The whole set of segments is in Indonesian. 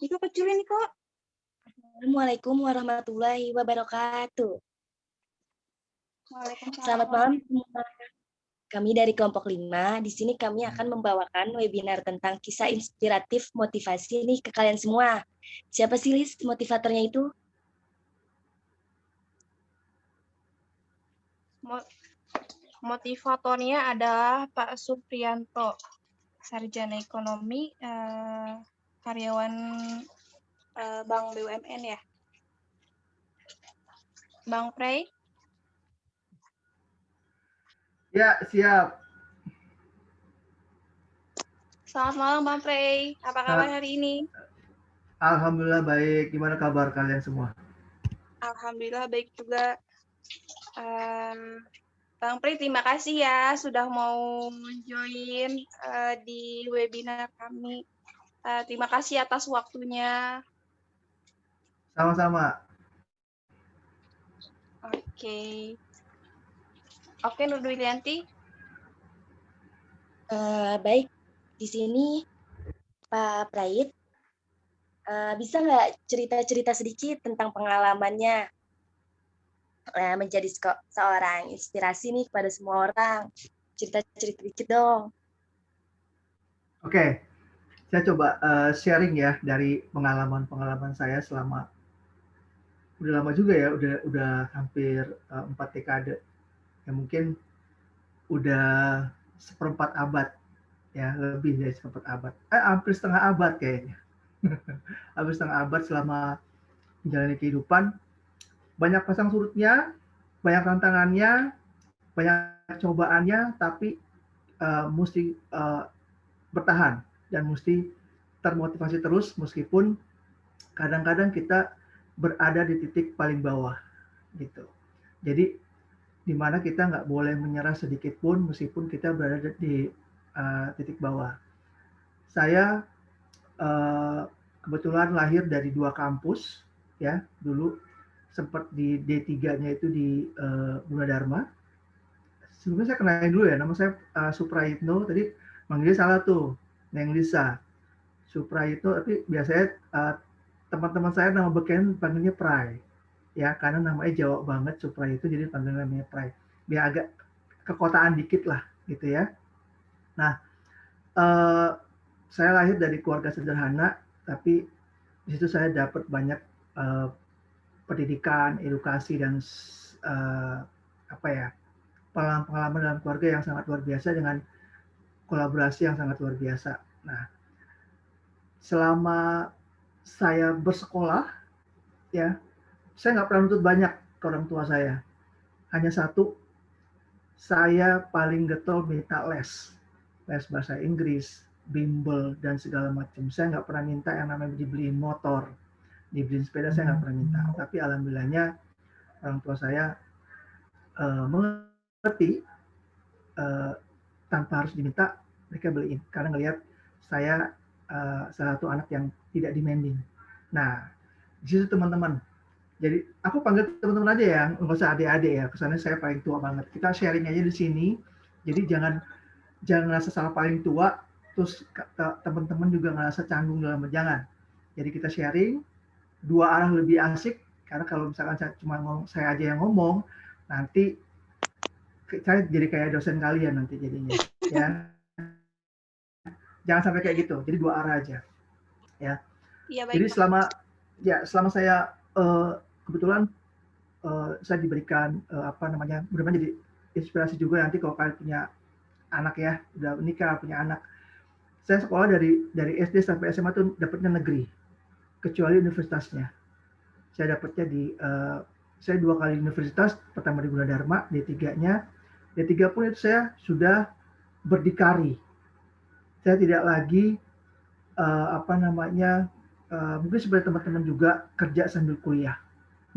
Niko kecilin Niko. Assalamualaikum warahmatullahi wabarakatuh. Waalaikumsalam. Selamat malam semua. Kami dari kelompok 5, di sini kami akan membawakan webinar tentang kisah inspiratif motivasi nih ke kalian semua. Siapa sih Lis motivatornya itu? Motivatornya adalah Pak Supriyanto, sarjana ekonomi, karyawan Bank BUMN ya. Bang Prey? Ya, siap. Selamat malam Bang Prey. Apa kabar hari ini? Alhamdulillah baik. Gimana kabar kalian semua? Alhamdulillah baik juga. Bang Prey, terima kasih ya sudah mau join di webinar kami. Terima kasih atas waktunya. Sama-sama. Oke, Nur Dwilianti. Baik, di sini Pak Prayit, bisa nggak cerita-cerita sedikit tentang pengalamannya menjadi seorang inspirasi nih kepada semua orang? Cerita-cerita dikit dong. Oke, saya coba sharing ya dari pengalaman-pengalaman saya selama udah lama juga ya, udah hampir 4 dekade. Ya mungkin udah seperempat abad ya, lebih dari seperempat abad. Hampir setengah abad kayaknya. Hampir setengah abad selama menjalani kehidupan. Banyak pasang surutnya, banyak tantangannya, banyak cobaannya, tapi mesti bertahan dan mesti termotivasi terus meskipun kadang-kadang kita berada di titik paling bawah gitu. Jadi di mana kita nggak boleh menyerah sedikit pun meskipun kita berada di titik bawah. Saya kebetulan lahir dari 2 kampus ya, dulu sempat di D3-nya itu di Gunadarma. Sebelumnya saya kenalin dulu ya, nama saya Suprayitno, tadi manggilnya salah tuh, Neng Lisa. Suprayitno, tapi biasanya teman-teman saya nama beken panggilnya Pray. Ya, karena namanya Jawa banget Suprayitno, jadi panggil namanya Pray. Biar agak kekotaan dikit lah, gitu ya. Nah, saya lahir dari keluarga sederhana, tapi di situ saya dapat banyak pendidikan, edukasi, dan pengalaman dalam keluarga yang sangat luar biasa dengan kolaborasi yang sangat luar biasa. Nah, selama saya bersekolah, ya, saya nggak pernah nuntut banyak ke orang tua saya. Hanya satu, saya paling getol minta les bahasa Inggris, bimbel, dan segala macam. Saya nggak pernah minta yang namanya dibeliin motor, dibeliin sepeda, saya nggak pernah minta. Tapi alhamdulillahnya orang tua saya mengerti, tanpa harus diminta mereka beliin karena ngelihat saya salah satu anak yang tidak demanding. Nah, di situ teman-teman. Jadi aku panggil teman-teman aja ya, nggak usah adik-adik ya. Kesannya saya paling tua banget. Kita sharing aja di sini. Jadi jangan ngerasa salah paling tua, terus teman-teman juga ngerasa canggung dalam jangan. Jadi kita sharing, dua arah lebih asik. Karena kalau misalkan saya aja yang ngomong, nanti saya jadi kayak dosen kalian nanti jadinya, ya. Jangan sampai kayak gitu. Jadi dua arah aja, ya. Ya, jadi selama saya kebetulan saya diberikan mudah-mudahan jadi inspirasi juga nanti kalau kalian punya anak ya, udah nikah punya anak. Saya sekolah dari SD sampai SMA tuh dapatnya negeri, kecuali universitasnya. Saya dapatnya saya 2 kali universitas, pertama di Gunadarma, D3-nya. D3 pun itu saya sudah berdikari. Saya tidak lagi mungkin seperti teman-teman juga kerja sambil kuliah.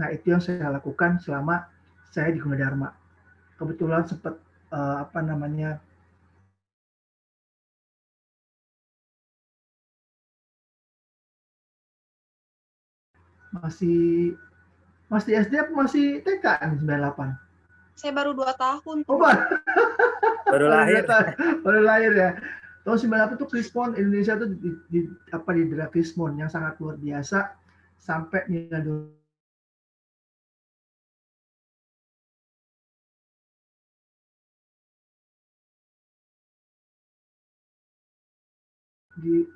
Nah, itu yang saya lakukan selama saya di Gunadarma. Kebetulan sempat masih SD apa masih TK nih 98? Saya baru 2 tahun. Oh, baru lahir ya. Tahun 98 itu Krismon Indonesia itu didera Krismon yang sangat luar biasa sampai nilai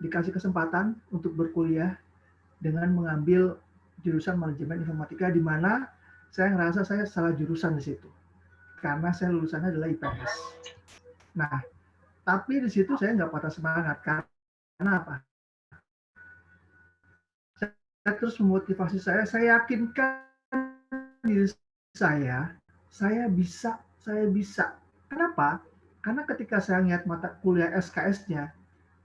dikasih kesempatan untuk berkuliah dengan mengambil jurusan manajemen informatika, di mana saya ngerasa saya salah jurusan di situ karena saya lulusannya adalah IPS. Nah, tapi di situ saya nggak patah semangat. Karena apa? Saya terus memotivasi saya yakinkan diri saya bisa. Kenapa? Karena ketika saya lihat mata kuliah SKS-nya,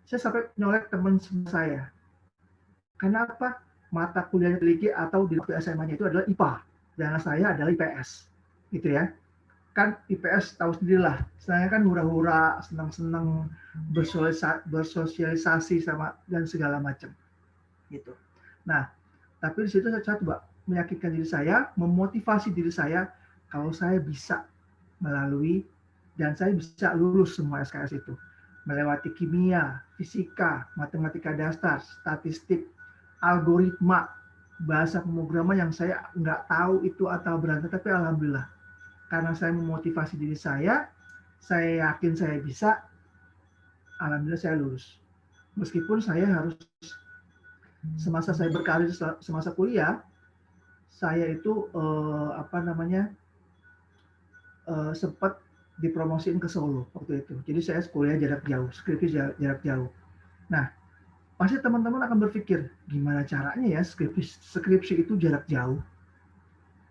saya sampai nyolek teman saya. Kenapa? Mata kuliah yang atau di SMA-nya itu adalah IPA, dan saya adalah IPS, gitu ya. Kan IPS tahu sendirilah, saya kan hura-hura, senang-senang bersosialisasi sama dan segala macam, gitu. Nah, tapi di situ saya coba meyakinkan diri saya, memotivasi diri saya kalau saya bisa melalui dan saya bisa lulus semua SKS itu, melewati kimia, fisika, matematika dasar, statistik, algoritma, bahasa pemrograman yang saya nggak tahu itu atau berantai, tapi alhamdulillah karena saya memotivasi diri saya yakin saya bisa, alhamdulillah saya lulus. Meskipun saya harus semasa saya berkarir, semasa kuliah, saya itu sempat dipromosiin ke Solo waktu itu. Jadi saya kuliah jarak jauh, skripsi jarak jauh. Nah, pasti teman-teman akan berpikir, gimana caranya ya skripsi itu jarak jauh?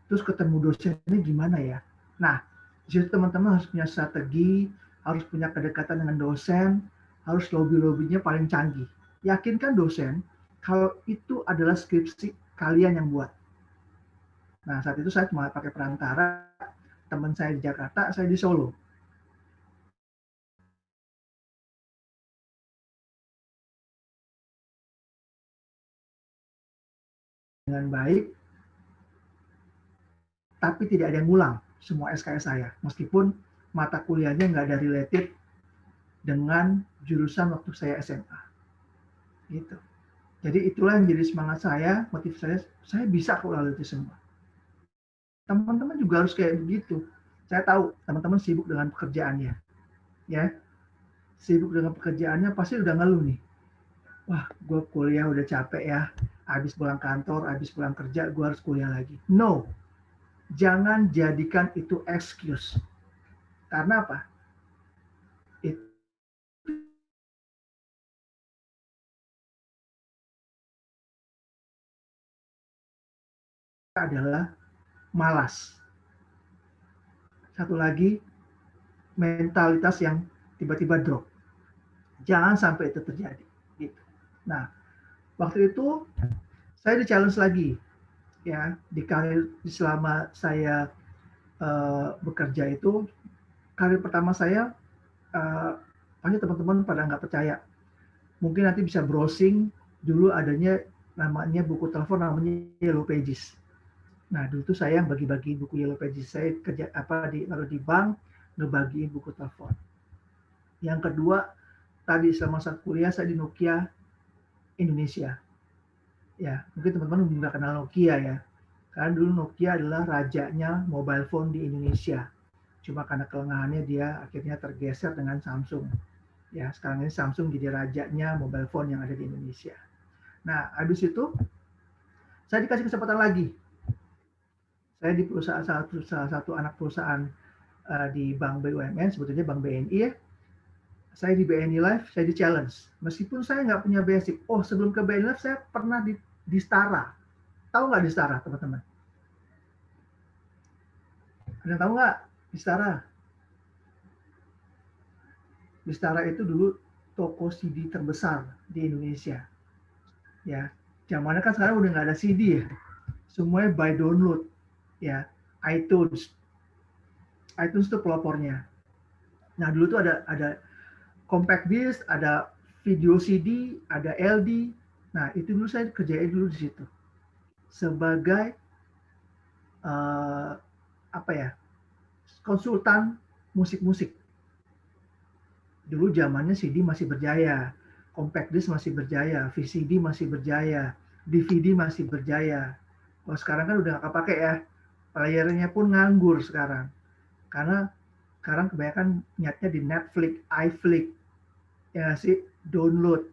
Terus ketemu dosennya gimana ya? Nah, di situ teman-teman harus punya strategi, harus punya kedekatan dengan dosen, harus lobby-lobbynya paling canggih. Yakinkan dosen kalau itu adalah skripsi kalian yang buat. Nah, saat itu saya cuma pakai perantara, teman saya di Jakarta, saya di Solo. Dengan baik, tapi tidak ada yang ngulang semua SKS saya. Meskipun mata kuliahnya nggak ada related dengan jurusan waktu saya SMA. Gitu. Jadi itulah yang jadi semangat saya, motif saya bisa kok lalui itu semua. Teman-teman juga harus kayak begitu. Saya tahu teman-teman sibuk dengan pekerjaannya, ya, sibuk dengan pekerjaannya pasti udah ngeluh nih. Wah, gue kuliah udah capek ya, habis pulang kantor, habis pulang kerja, gue harus kuliah lagi. No, jangan jadikan itu excuse. Karena apa? Itu adalah malas. Satu lagi, mentalitas yang tiba-tiba drop. Jangan sampai itu terjadi. Gitu. Nah, waktu itu saya di-challenge lagi, ya, di karir selama saya bekerja itu, karir pertama saya pasti teman-teman pada nggak percaya. Mungkin nanti bisa browsing, dulu adanya namanya buku telepon namanya Yellow Pages. Nah, dulu tuh saya bagi-bagi buku Yellow Pages. Saya kerja kalau di bank ngebagiin buku telepon. Yang kedua, tadi selama saat kuliah saya di Nokia Indonesia. Ya, mungkin teman-teman juga kenal Nokia ya. Karena dulu Nokia adalah rajanya mobile phone di Indonesia. Cuma karena kelengahannya dia akhirnya tergeser dengan Samsung. Ya, sekarang ini Samsung jadi rajanya mobile phone yang ada di Indonesia. Nah, habis itu saya dikasih kesempatan lagi. Saya di salah satu anak perusahaan di Bank BUMN, sebetulnya Bank BNI ya. Saya di BNI Live, saya di challenge. Meskipun saya nggak punya basic. Oh, sebelum ke BNI Live saya pernah di Stara. Tahu nggak di Stara, teman-teman? Ada yang tahu nggak di Stara? Di Stara itu dulu toko CD terbesar di Indonesia. Ya, zamannya kan sekarang udah nggak ada CD ya. Semuanya by download. Ya, iTunes. iTunes itu pelopornya. Nah, dulu tuh ada compact disc, ada video CD, ada LD. Nah, itu dulu saya kerjain dulu di situ. Sebagai konsultan musik-musik. Dulu zamannya CD masih berjaya, compact disc masih berjaya, VCD masih berjaya, DVD masih berjaya. Kalau sekarang kan udah nggak kepake ya, playernya pun nganggur sekarang. Karena sekarang kebanyakan niatnya di Netflix, iFlix, ya sih, download,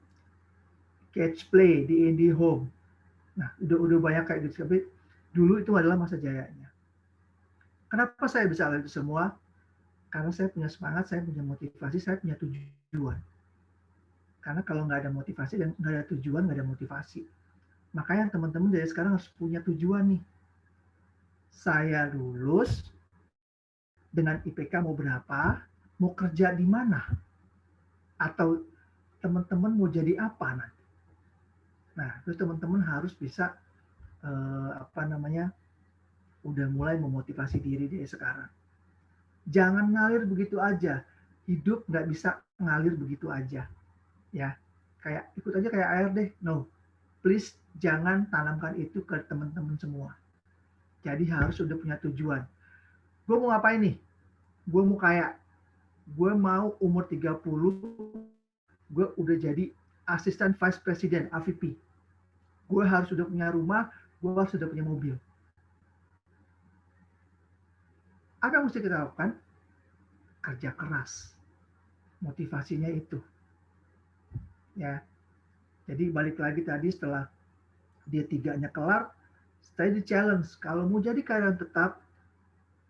catch play di IndiHome. Nah, udah banyak kayak gitu. Tapi dulu itu adalah masa jayanya. Kenapa saya bisa itu semua? Karena saya punya semangat, saya punya motivasi, saya punya tujuan. Karena kalau nggak ada motivasi dan nggak ada tujuan, nggak ada motivasi. Makanya teman-teman dari sekarang harus punya tujuan nih. Saya lulus dengan IPK mau berapa, mau kerja di mana, atau teman-teman mau jadi apa nanti. Nah, itu teman-teman harus bisa udah mulai memotivasi diri dari sekarang. Jangan ngalir begitu aja. Hidup nggak bisa ngalir begitu aja. Ya, kayak ikut aja kayak air deh. No, please jangan tanamkan itu ke teman-teman semua. Jadi harus udah punya tujuan. Gue mau ngapain nih? Gue mau kayak, gue mau umur 30, gue udah jadi asisten vice president, AVP. Gue harus udah punya rumah, gue harus udah punya mobil. Apa yang mesti kita lakukan? Kerja keras. Motivasinya itu. Ya. Jadi balik lagi tadi setelah dia 3-nya kelar, saya di challenge. Kalau mau jadi karyawan tetap,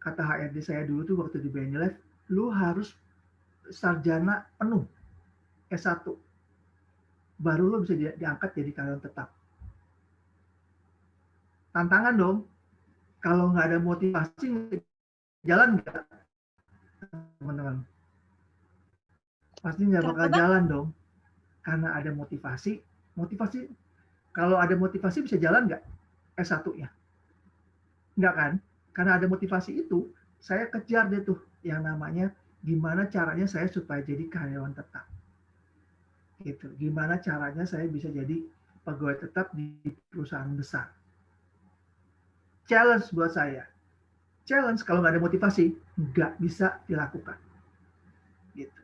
kata HRD saya dulu tuh waktu di BNI Life, lu harus sarjana penuh, S1. Baru lu bisa diangkat jadi karyawan tetap. Tantangan dong. Kalau nggak ada motivasi, jalan nggak, teman-teman? Pasti nggak bakal jalan dong. Karena ada motivasi. Kalau ada motivasi bisa jalan nggak S1-nya? Nggak kan? Karena ada motivasi itu, saya kejar deh tuh yang namanya gimana caranya saya supaya jadi karyawan tetap. Gitu. Gimana caranya saya bisa jadi pegawai tetap di perusahaan besar. Challenge buat saya. Challenge kalau nggak ada motivasi, nggak bisa dilakukan. Gitu.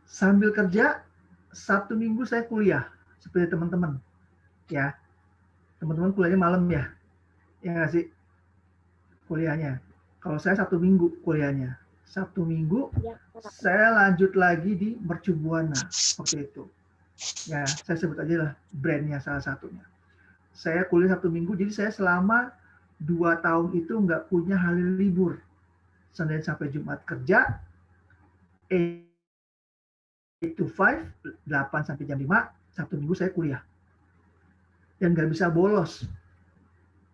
Sambil kerja, Sabtu Minggu saya kuliah, seperti teman-teman. Ya, teman-teman kuliahnya malam ya. Ya nggak sih? Kuliahnya. Kalau saya Sabtu Minggu kuliahnya. Sabtu Minggu ya, saya lanjut lagi di Mercu Buana waktu itu. Ya, saya sebut aja lah brandnya salah satunya. Saya kuliah Sabtu Minggu, jadi saya selama 2 tahun itu nggak punya hari libur. Senin sampai Jumat kerja, 8 to 5, 8 sampai jam 5, Sabtu Minggu saya kuliah. Dan nggak bisa bolos.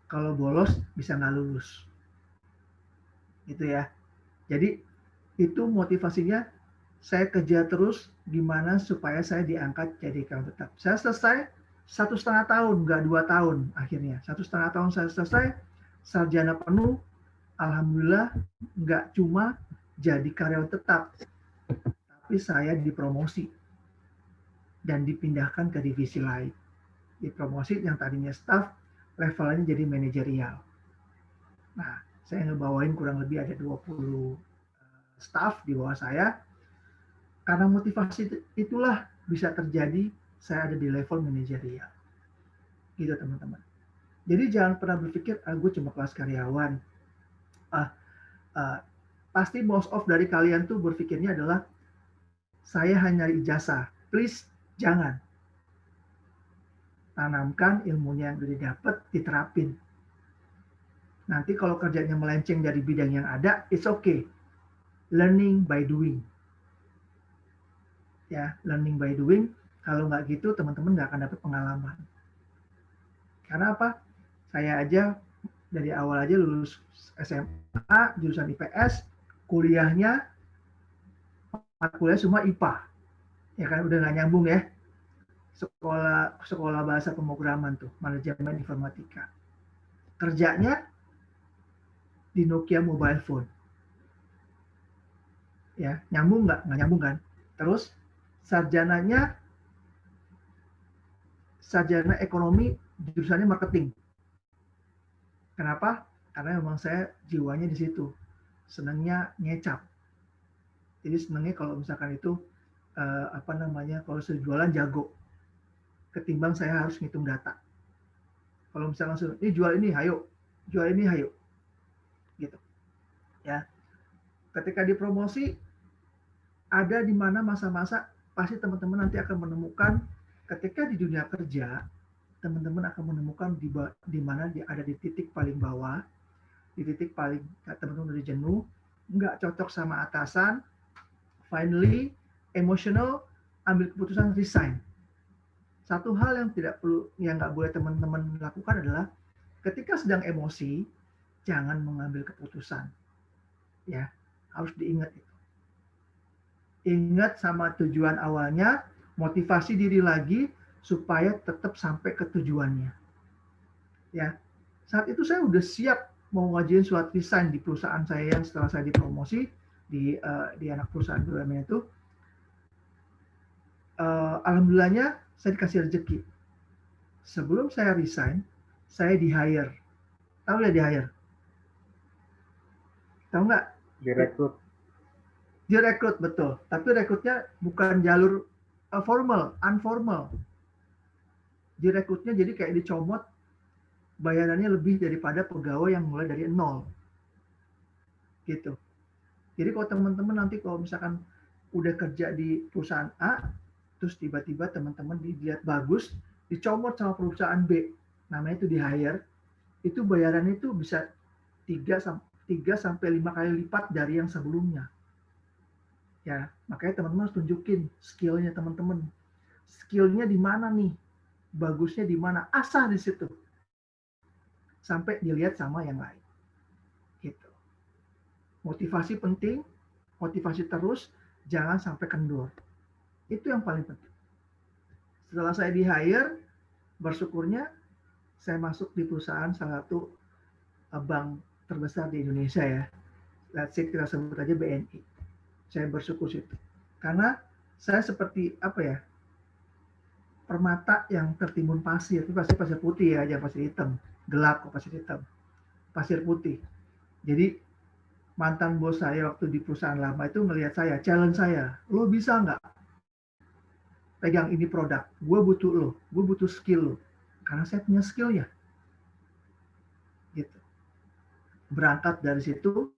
Kalau bolos bisa nggak lulus. Gitu ya. Jadi itu motivasinya saya kejar terus gimana supaya saya diangkat jadi karyawan tetap. Saya selesai 1,5 tahun, nggak 2 tahun akhirnya. 1,5 tahun saya selesai, sarjana penuh, alhamdulillah nggak cuma jadi karyawan tetap, tapi saya dipromosi dan dipindahkan ke divisi lain. Dipromosi yang tadinya staff, levelnya jadi manajerial. Nah, saya ngebawain kurang lebih ada 20 staff di bawah saya. Karena motivasi itulah bisa terjadi saya ada di level manajerial. Gitu teman-teman. Jadi jangan pernah berpikir, gue cuma kelas karyawan. Pasti most of dari kalian tuh berpikirnya adalah, saya hanya ijazah. Please, jangan. Tanamkan ilmunya yang udah didapat, diterapin. Nanti kalau kerjanya melenceng dari bidang yang ada, it's okay. Learning by doing. Ya, learning by doing. Kalau nggak gitu, teman-teman nggak akan dapat pengalaman. Karena apa? Saya aja dari awal aja lulus SMA, jurusan IPS, kuliahnya kuliah semua IPA. Ya kan udah nggak nyambung ya. Sekolah bahasa pemrograman tuh, manajemen informatika. Kerjanya di Nokia mobile phone. Ya, nyambung nggak? Nggak nyambung kan? Terus sarjana ekonomi, jurusannya marketing. Kenapa? Karena memang saya jiwanya di situ. Senangnya ngecap. Jadi senangnya kalau misalkan itu kalau saya jualan jago, ketimbang saya harus ngitung data. Kalau misalkan langsung, ini jual ini, hayo, jual ini, hayo, gitu. Ya, ketika dipromosi, ada di mana masa-masa pasti teman-teman nanti akan menemukan ketika di dunia kerja, teman-teman akan menemukan di mana dia ada di titik paling bawah, di titik paling teman-teman udah jenuh, nggak cocok sama atasan, finally emotional, ambil keputusan resign. Satu hal yang nggak boleh teman-teman lakukan adalah ketika sedang emosi, jangan mengambil keputusan. Ya, harus diingat itu. Ingat sama tujuan awalnya, motivasi diri lagi supaya tetap sampai ke tujuannya. Ya, saat itu saya udah siap mau ngajuin surat resign di perusahaan saya yang setelah saya dipromosi di anak perusahaan BUMN itu. Alhamdulillahnya saya dikasih rezeki. Sebelum saya resign, saya di-hire. Tahu ya di-hire? Tahu nggak? Direkrut. Direkrut, betul. Tapi rekrutnya bukan jalur formal, informal. Direkrutnya jadi kayak dicomot, bayarannya lebih daripada pegawai yang mulai dari nol. Gitu. Jadi kalau teman-teman nanti kalau misalkan udah kerja di perusahaan A, terus tiba-tiba teman-teman dilihat bagus, dicomot sama perusahaan B, namanya itu di-hire, itu bayarannya itu bisa 3 sampai 5 kali lipat dari yang sebelumnya. Ya, makanya teman-teman harus tunjukin skill-nya teman-teman. Skill-nya di mana nih? Bagusnya di mana? Asah di situ. Sampai dilihat sama yang lain. Gitu. Motivasi penting, motivasi terus, jangan sampai kendor. Itu yang paling penting. Setelah saya di-hire, bersyukurnya saya masuk di perusahaan salah satu bank terbesar di Indonesia ya. Let's say kita sebut aja BNI. Saya bersyukur situ. Karena saya seperti permata yang tertimbun pasir. Itu pasti pasir putih ya, jangan pasir hitam. Gelap kok pasir hitam. Pasir putih. Jadi mantan bos saya waktu di perusahaan lama itu ngelihat saya, challenge saya. Lo bisa nggak pegang ini produk? Gue butuh lo. Gue butuh skill lo. Karena saya punya skill-nya. Gitu. Berangkat dari situ,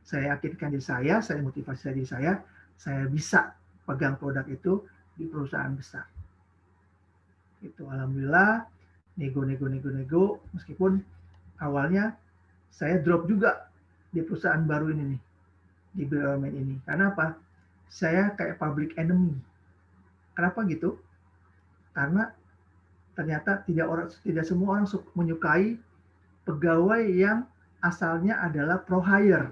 saya yakinkan diri saya motivasi diri saya bisa pegang produk itu di perusahaan besar. Itu alhamdulillah, nego, meskipun awalnya saya drop juga di perusahaan baru ini nih, di BUMN ini. Karena apa? Saya kayak public enemy. Kenapa gitu? Karena ternyata tidak semua orang menyukai pegawai yang asalnya adalah pro hire.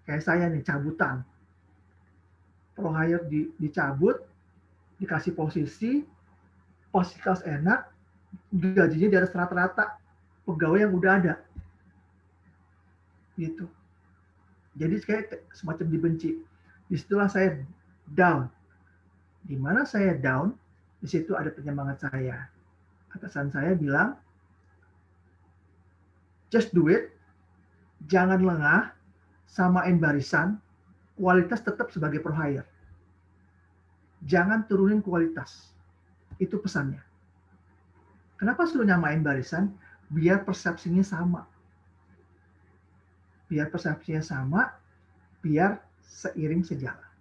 Kayak saya nih, cabutan. Pro hire dicabut, dikasih posisi kelas enak, gajinya di atas rata-rata pegawai yang udah ada. Gitu. Jadi kayak semacam dibenci. Disitulah saya down. Di mana saya down, di situ ada penyemangat saya. Atasan saya bilang, just do it, jangan lengah, samain barisan, kualitas tetap sebagai pro hire. Jangan turunin kualitas. Itu pesannya. Kenapa suruh nyamain barisan? Biar persepsinya sama. Biar persepsinya sama, biar seiring sejalan.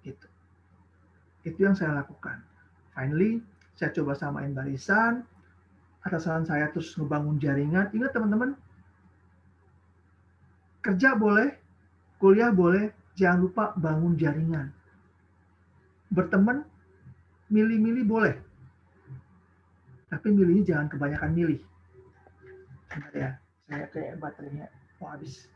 Gitu. Itu yang saya lakukan. Finally, saya coba samain barisan, atasan saya terus ngebangun jaringan. Ingat teman-teman, kerja boleh, kuliah boleh, jangan lupa bangun jaringan. Berteman, milih-milih boleh. Tapi milihnya jangan kebanyakan milih. Bentar ya, saya kayak baterainya mau habis.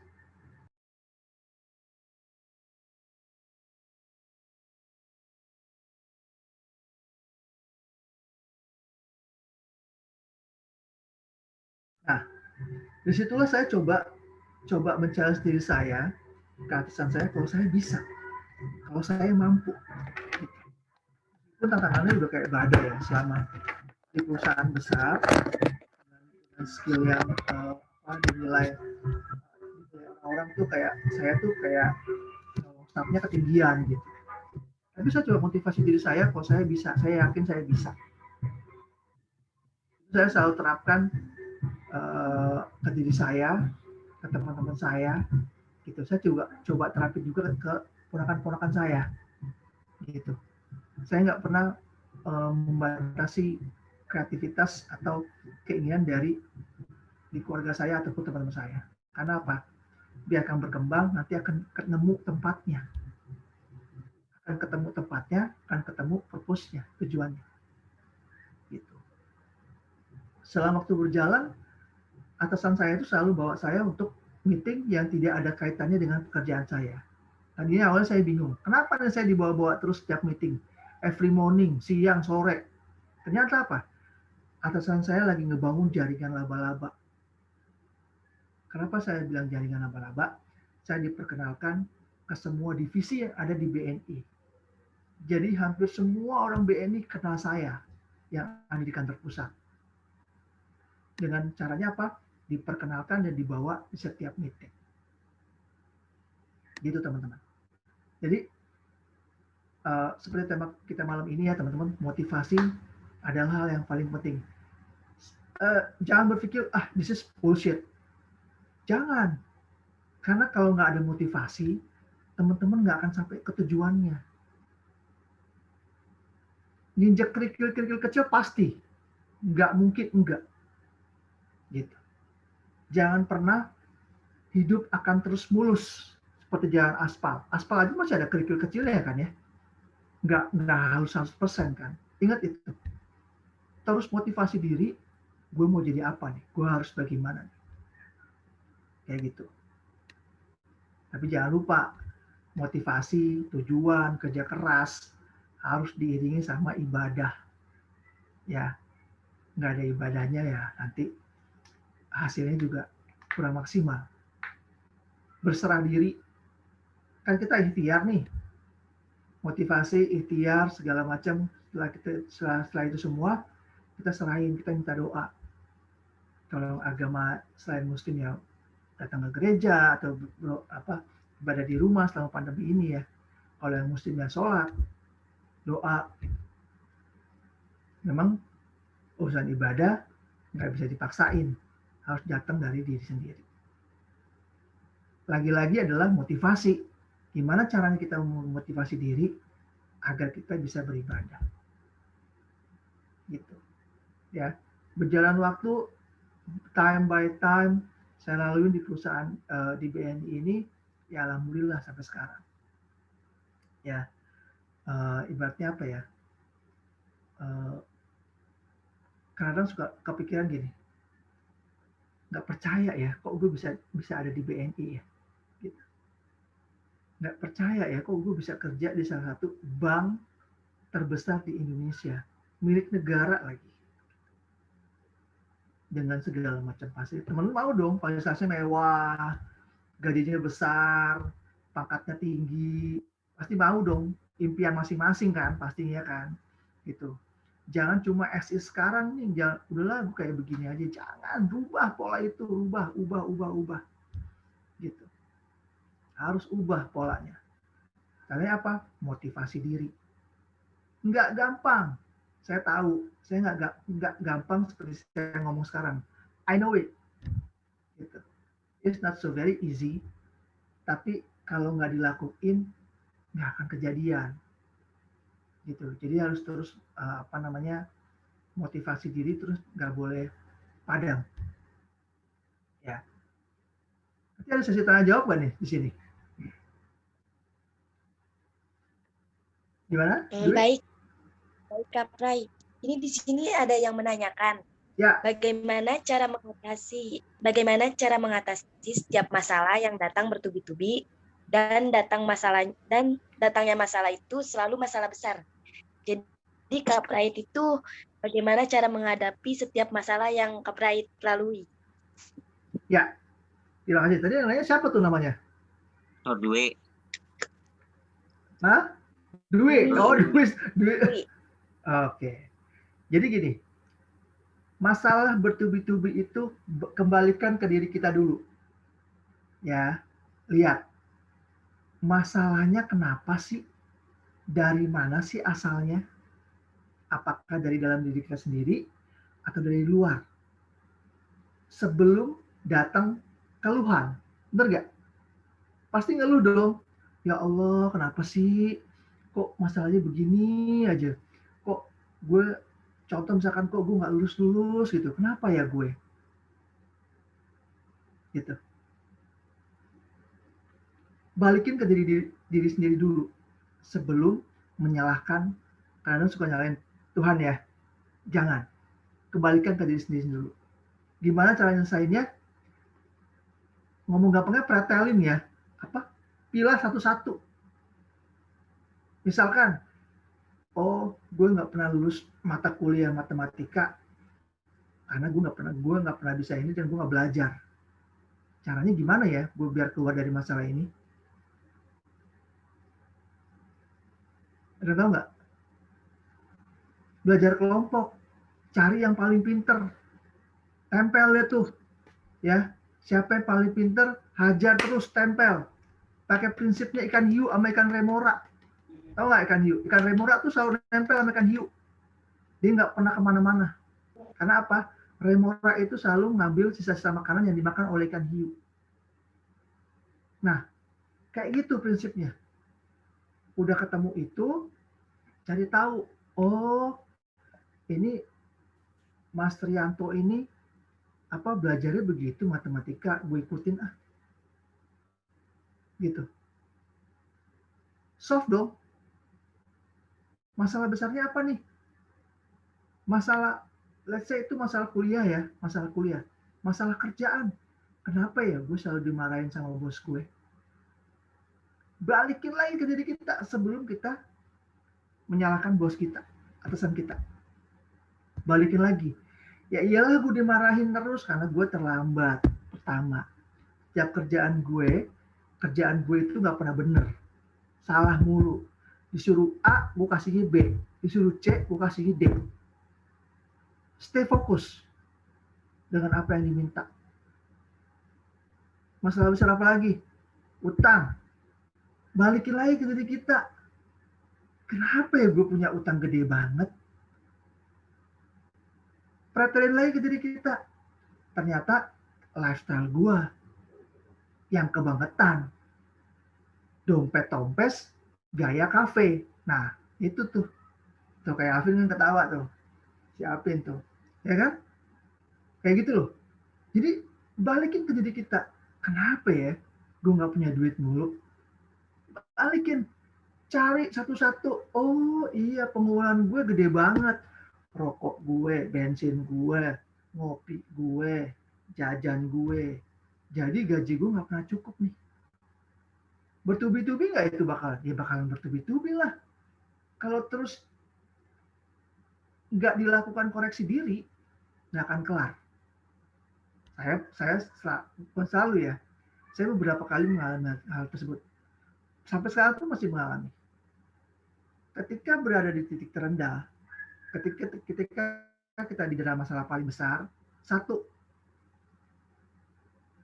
Nah, disitulah saya coba men-challenge diri saya ke atasan saya kalau saya bisa, kalau saya mampu. Itu tantangannya udah kayak badai ya selama di perusahaan besar dengan skill yang dinilai orang tuh kayak saya tuh kayak startnya ketinggian gitu. Tapi saya coba motivasi diri saya, kalau saya bisa, saya yakin saya bisa. Saya selalu terapkan ke diri saya, ke teman-teman saya, gitu. Saya juga coba terapin juga ke ponakan-ponakan saya, gitu. Saya nggak pernah membatasi kreativitas atau keinginan dari di keluarga saya ataupun teman-teman saya. Karena apa? Biarkan berkembang, nanti akan ketemu tempatnya. Akan ketemu tempatnya, akan ketemu purpose-nya, tujuannya. Gitu. Selama waktu berjalan, atasan saya itu selalu bawa saya untuk meeting yang tidak ada kaitannya dengan pekerjaan saya. Tadinya awalnya saya bingung, kenapa saya dibawa-bawa terus setiap meeting? Every morning, siang, sore. Ternyata apa? Atasan saya lagi ngebangun jaringan laba-laba. Kenapa saya bilang jaringan laba-laba? Saya diperkenalkan ke semua divisi yang ada di BNI. Jadi hampir semua orang BNI kenal saya yang ada di kantor pusat. Dengan caranya apa? Diperkenalkan dan dibawa di setiap meeting. Gitu teman-teman. Jadi seperti tema kita malam ini ya teman-teman, motivasi adalah hal yang paling penting. Jangan berpikir, this is bullshit. Jangan. Karena kalau nggak ada motivasi, teman-teman nggak akan sampai ke tujuannya. Nginjek kerikil-kerikil kecil pasti. Nggak mungkin enggak. Gitu. Jangan pernah hidup akan terus mulus seperti jalan aspal. Aspal aja masih ada kerikil kecilnya kan ya. Nggak harus 100% kan. Ingat itu. Terus motivasi diri, gue mau jadi apa nih? Gue harus bagaimana nih? Kayak gitu. Tapi jangan lupa, motivasi, tujuan, kerja keras harus diiringi sama ibadah. Ya, nggak ada ibadahnya ya nanti hasilnya juga kurang maksimal. Berserah diri, kan kita ikhtiar nih. Motivasi, ikhtiar, segala macam. Setelah itu semua, kita serahin, kita minta doa. Kalau agama selain Muslim ya datang ke gereja atau ibadah di rumah selama pandemi ini ya. Kalau yang Muslim ya sholat, doa. Memang urusan ibadah nggak bisa dipaksain, harus datang dari diri sendiri. Lagi-lagi adalah motivasi. Gimana caranya kita memotivasi diri agar kita bisa beribadah. Gitu. Ya, berjalan waktu, time by time, saya laluin di perusahaan di BNI ini, ya alhamdulillah sampai sekarang. Ya, ibaratnya apa ya? Kadang suka kepikiran gini, nggak percaya ya, kok gue bisa ada di BNI ya? Gitu. Nggak percaya ya, kok gue bisa kerja di salah satu bank terbesar di Indonesia, milik negara lagi. Dengan segala macam fasilitas. Temen mau dong, fasilitasnya mewah, gajinya besar, pangkatnya tinggi, pasti mau dong. Impian masing-masing kan, pastinya kan, gitu. Jangan cuma as is sekarang nih, jangan, udahlah kayak begini aja, jangan rubah pola itu, ubah, gitu. Harus ubah polanya. Caranya apa? Motivasi diri. Nggak gampang, saya tahu, saya nggak gampang seperti saya ngomong sekarang. I know it. Gitu. It's not so very easy, tapi kalau nggak dilakuin, nggak akan kejadian. Gitu. Jadi harus terus motivasi diri terus nggak boleh padam. Ya. Nanti ada sesi tanya jawab nggak nih di sini? Gimana? Baik, Kak Prai. Ini di sini ada yang menanyakan. Ya. Bagaimana cara mengatasi setiap masalah yang datang bertubi-tubi dan datangnya masalah itu selalu masalah besar. Jadi Kak Prai itu bagaimana cara menghadapi setiap masalah yang Kak Prai lalui? Ya. Terima kasih. Tadi yang nanya siapa tuh namanya? Dwi. Hah? Dwi. Oh, Dwi. Oke. Jadi gini, masalah bertubi-tubi itu kembalikan ke diri kita dulu. Ya, lihat. masalahnya kenapa sih? Dari mana sih asalnya? Apakah dari dalam diri kita sendiri atau dari luar? Sebelum datang keluhan. Benar nggak? Pasti ngeluh dong. Ya Allah, kenapa sih? Kok masalahnya begini aja? Kok gue, contoh misalkan kok gue nggak lulus-lulus gitu. Kenapa ya gue? Gitu. Balikin ke diri sendiri dulu. Sebelum menyalahkan, kadang suka nyalain Tuhan ya. Jangan. Kembalikan ke diri sendiri dulu. Gimana cara nyelesainnya? Ngomong gampangnya pretelin ya. Apa? Pilah satu-satu. Misalkan, oh gue nggak pernah lulus mata kuliah matematika karena gue nggak pernah bisa ini dan gue nggak belajar. Caranya gimana ya gue biar keluar dari masalah ini? Ada tahu nggak? Belajar kelompok, cari yang paling pinter, tempel deh tuh, ya. Siapa yang paling pinter, hajar terus, tempel. Pakai prinsipnya ikan hiu sama ikan remora. Tahu nggak ikan hiu? Ikan remora tuh selalu nempel sama ikan hiu. Dia nggak pernah kemana-mana. Karena apa? Remora itu selalu ngambil sisa-sisa makanan yang dimakan oleh ikan hiu. Nah, kayak gitu prinsipnya. Udah ketemu itu, cari tahu. Oh, ini Mas Trianto ini apa belajarnya begitu matematika, gue ikutin ah. Gitu. Solve dong. Masalah besarnya apa nih? Masalah, let's say itu masalah kuliah ya, masalah kuliah. Masalah kerjaan. Kenapa ya gue selalu dimarahin sama bos gue? Balikin lagi ke diri kita sebelum kita menyalahkan bos kita, atasan kita. Balikin lagi. Ya iyalah gue dimarahin terus karena gue terlambat. Pertama, tiap kerjaan gue itu nggak pernah bener. Salah mulu. Disuruh A, gue kasih B. Disuruh C, gue kasih D. Stay fokus dengan apa yang diminta. Masalah besar apa lagi? Utang. Balikin lagi ke diri kita. Kenapa ya gue punya utang gede banget? Perhatiin lagi ke diri kita. Ternyata lifestyle gue yang kebangetan. Dompet tompes, gaya kafe. Nah, itu tuh. Tuh kayak Alvin kan ketawa tuh. Si Apin tuh. Ya kan? Kayak gitu loh. Jadi balikin ke diri kita. Kenapa ya gue nggak punya duit mulu? Balikin. Cari satu-satu. Oh iya, pengeluaran gue gede banget. Rokok gue, bensin gue, ngopi gue, jajan gue. Jadi gaji gue nggak pernah cukup nih. Bertubi-tubi nggak itu bakal? Ya bakalan bertubi-tubi lah. Kalau terus nggak dilakukan koreksi diri, nggak akan kelar. Saya selalu ya. Saya beberapa kali mengalami hal tersebut. Sampai sekarang pun masih mengalami. Ketika berada di titik terendah, ketika kita didera masalah paling besar, satu,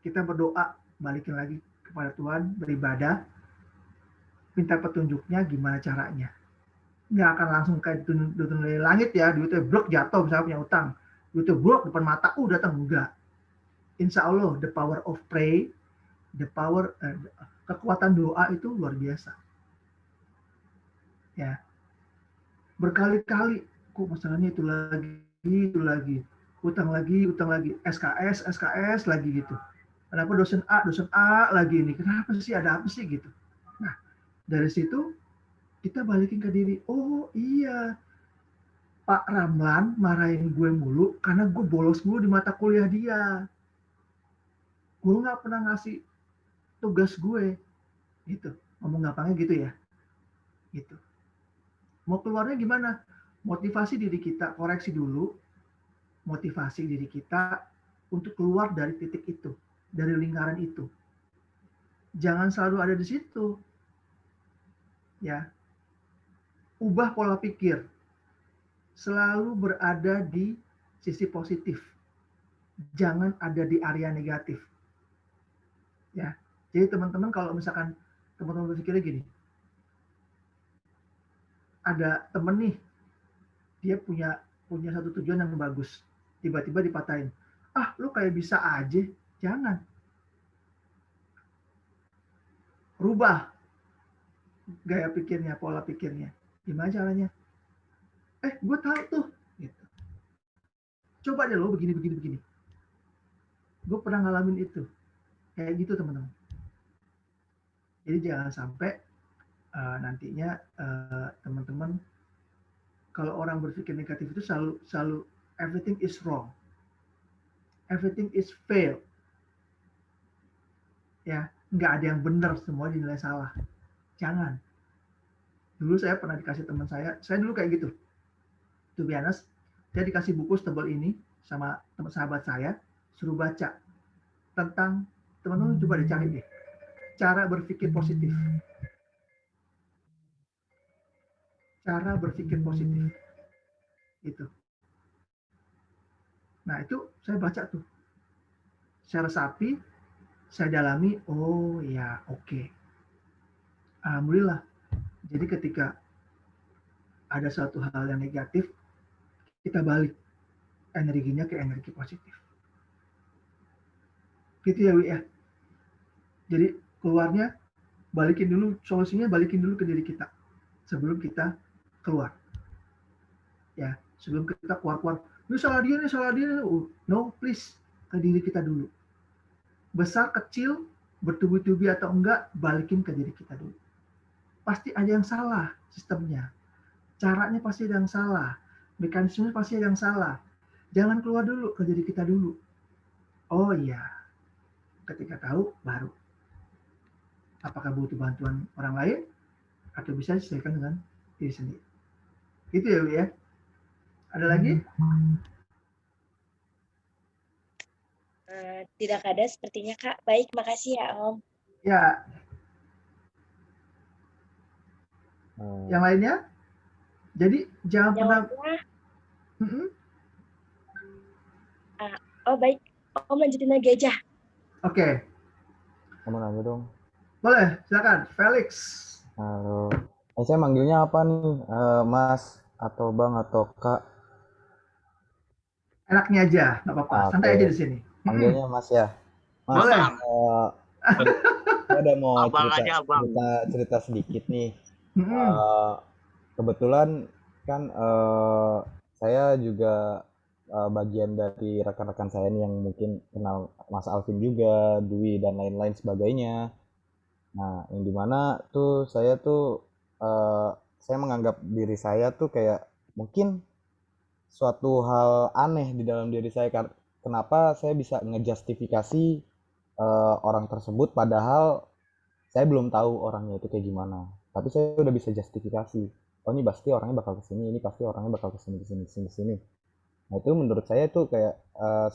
kita berdoa, balikin lagi kepada Tuhan, beribadah, minta petunjuknya gimana caranya. Nggak akan langsung kayak turun dari langit ya, duitnya brok jatuh misalnya punya utang, duitnya brok depan mata, datang, enggak. Insya Allah, the power of pray, kekuatan doa itu luar biasa. Ya, berkali-kali kok masalahnya itu lagi, utang lagi, SKS lagi gitu. Kenapa dosen A lagi ini? Kenapa sih, ada apa sih gitu? Nah, dari situ kita balikin ke diri. Oh iya, Pak Ramlan marahin gue mulu karena gue bolos mulu di mata kuliah dia. Gue nggak pernah ngasih tugas gue. Gitu. Ngomong gampangnya gitu ya. Gitu. Mau keluarnya gimana? Motivasi diri kita, koreksi dulu. Motivasi diri kita untuk keluar dari titik itu, dari lingkaran itu. Jangan selalu ada di situ. Ya. Ubah pola pikir. Selalu berada di sisi positif. Jangan ada di area negatif. Ya. Jadi teman-teman kalau misalkan teman-teman berpikirnya gini, ada temen nih, dia punya satu tujuan yang bagus, tiba-tiba dipatahin. Ah, lu kayak bisa aja. Jangan. Rubah gaya pikirnya, pola pikirnya. Gimana caranya? Gue tahu tuh. Gitu. Coba deh lo begini. Gue pernah ngalamin itu. Kayak gitu teman-teman. Jadi jangan sampai nantinya teman-teman, kalau orang berpikir negatif itu selalu everything is wrong, everything is fail, ya nggak ada yang benar, semua dinilai salah. Jangan. Dulu saya pernah dikasih teman saya dulu kayak gitu. To be honest, saya dikasih buku setebal ini sama teman sahabat saya, suruh baca tentang, teman-teman coba dicari deh, cara berpikir positif. Cara berpikir positif. Itu. Nah, itu saya baca tuh. Saya resapi, saya dalami, oh ya, oke. Alhamdulillah. Jadi ketika ada suatu hal yang negatif, kita balik energinya ke energi positif. Gitu ya, Wi ya. Jadi keluarnya solusinya balikin dulu ke diri kita sebelum kita keluar. Ya, sebelum kita keluar. Ini salah dia. No, please, ke diri kita dulu. Besar, kecil, bertubi-tubi atau enggak, balikin ke diri kita dulu. Pasti ada yang salah sistemnya. Caranya pasti ada yang salah. Mekanismenya pasti ada yang salah. Jangan keluar dulu, ke diri kita dulu. Oh iya, ketika tahu, baru. Apakah butuh bantuan orang lain, atau bisa diselesaikan dengan diri sendiri. Itu ya, Wi ya. Ada lagi? Tidak ada sepertinya, Kak. Baik, makasih ya, Om. Ya. Yang lainnya? Jadi jangan pernah. Oh baik, Om lanjutin lagi aja. Oke. Kamu nanya dong. Boleh, silakan. Felix. Halo. Saya manggilnya apa nih? Mas atau Bang atau Kak? Enaknya aja, nggak apa-apa. Santai aja di sini. Manggilnya Mas ya. Mas, boleh. Saya udah mau cerita sedikit nih. Kebetulan kan saya juga bagian dari rekan-rekan saya nih yang mungkin kenal Mas Alvin juga, Dwi dan lain-lain sebagainya. Nah, yang dimana tuh saya menganggap diri saya tuh kayak mungkin suatu hal aneh di dalam diri saya. Kenapa saya bisa ngejustifikasi orang tersebut padahal saya belum tahu orangnya itu kayak gimana. Tapi saya udah bisa justifikasi. Oh, ini pasti orangnya bakal kesini, ini pasti orangnya bakal kesini. Nah, itu menurut saya tuh kayak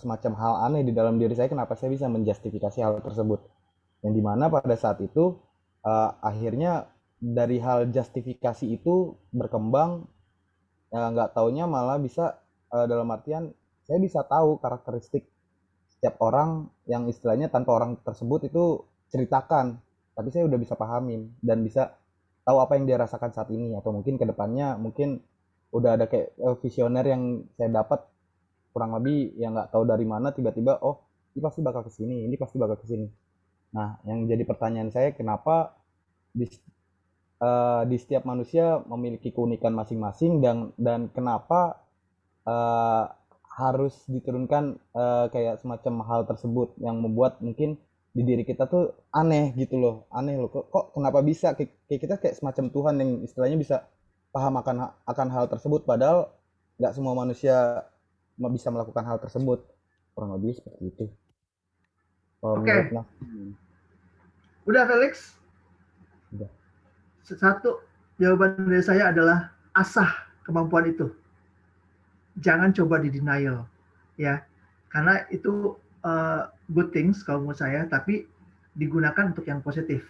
semacam hal aneh di dalam diri saya, kenapa saya bisa menjustifikasi hal tersebut. Yang dimana pada saat itu akhirnya dari hal justifikasi itu berkembang, nggak taunya malah bisa dalam artian saya bisa tahu karakteristik setiap orang yang istilahnya tanpa orang tersebut itu ceritakan, tapi saya udah bisa pahamin dan bisa tahu apa yang dia rasakan saat ini, atau mungkin kedepannya mungkin udah ada kayak visioner yang saya dapat kurang lebih yang nggak tahu dari mana tiba-tiba, oh ini pasti bakal kesini, ini pasti bakal kesini. Nah, yang jadi pertanyaan saya, kenapa di setiap manusia memiliki keunikan masing-masing dan kenapa harus diturunkan kayak semacam hal tersebut yang membuat mungkin di diri kita tuh aneh gitu loh, kok kenapa bisa kayak kita kayak semacam Tuhan yang istilahnya bisa paham akan hal tersebut, padahal nggak semua manusia bisa melakukan hal tersebut, kurang lebih seperti itu. Oke. Udah Felix? Udah. Satu jawaban dari saya adalah asah kemampuan itu. Jangan coba di denial, ya, karena itu good things kalau menurut saya, tapi digunakan untuk yang positif.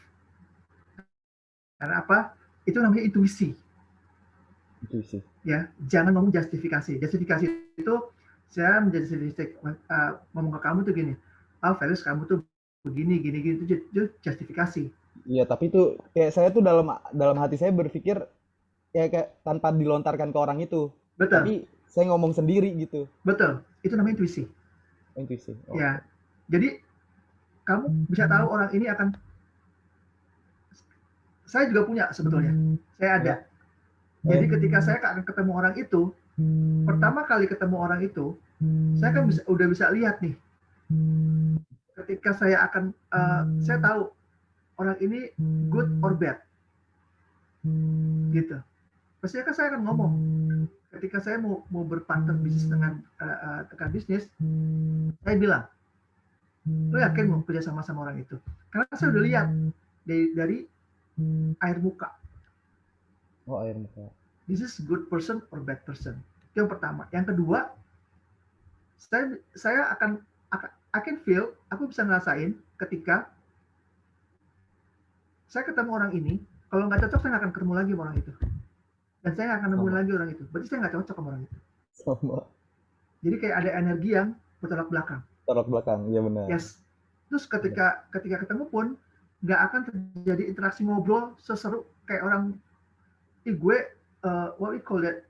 Karena apa? Itu namanya intuisi. Ya, jangan ngomong justifikasi. Justifikasi itu saya ngomong ke kamu tuh gini, Felix kamu tuh begini, itu justifikasi. Iya, tapi tuh kayak saya tuh dalam dalam hati saya berpikir kayak tanpa dilontarkan ke orang itu. Betul, Tapi saya ngomong sendiri gitu. betul. Itu namanya intuisi. Intuisi. Oke. Ya. Jadi kamu bisa tahu orang ini akan. Saya juga punya sebetulnya. Saya ada. Ya. Jadi Baik. ketika saya akan ketemu orang itu, pertama kali ketemu orang itu, saya kan udah bisa lihat nih. Ketika saya akan, saya tahu orang ini good or bad, gitu. Pasti kan saya akan ngomong. Ketika saya mau berpartner bisnis dengan rekan bisnis, saya bilang, lo yakin mau kerja sama orang itu? Karena saya udah lihat dari air muka. Oh, air muka. This is good person or bad person. Itu yang pertama. Yang kedua, saya akan feel, aku bisa ngerasain ketika saya ketemu orang ini, kalau nggak cocok saya nggak akan ketemu lagi sama orang itu. Dan saya nggak akan nemuin lagi orang itu. Berarti saya nggak cocok sama orang itu. Sama. Jadi kayak ada energi yang bertolak belakang. Tolak belakang, iya benar. Yes. Terus ketika ketemu pun nggak akan terjadi interaksi ngobrol seseru kayak orang, gue what we call it,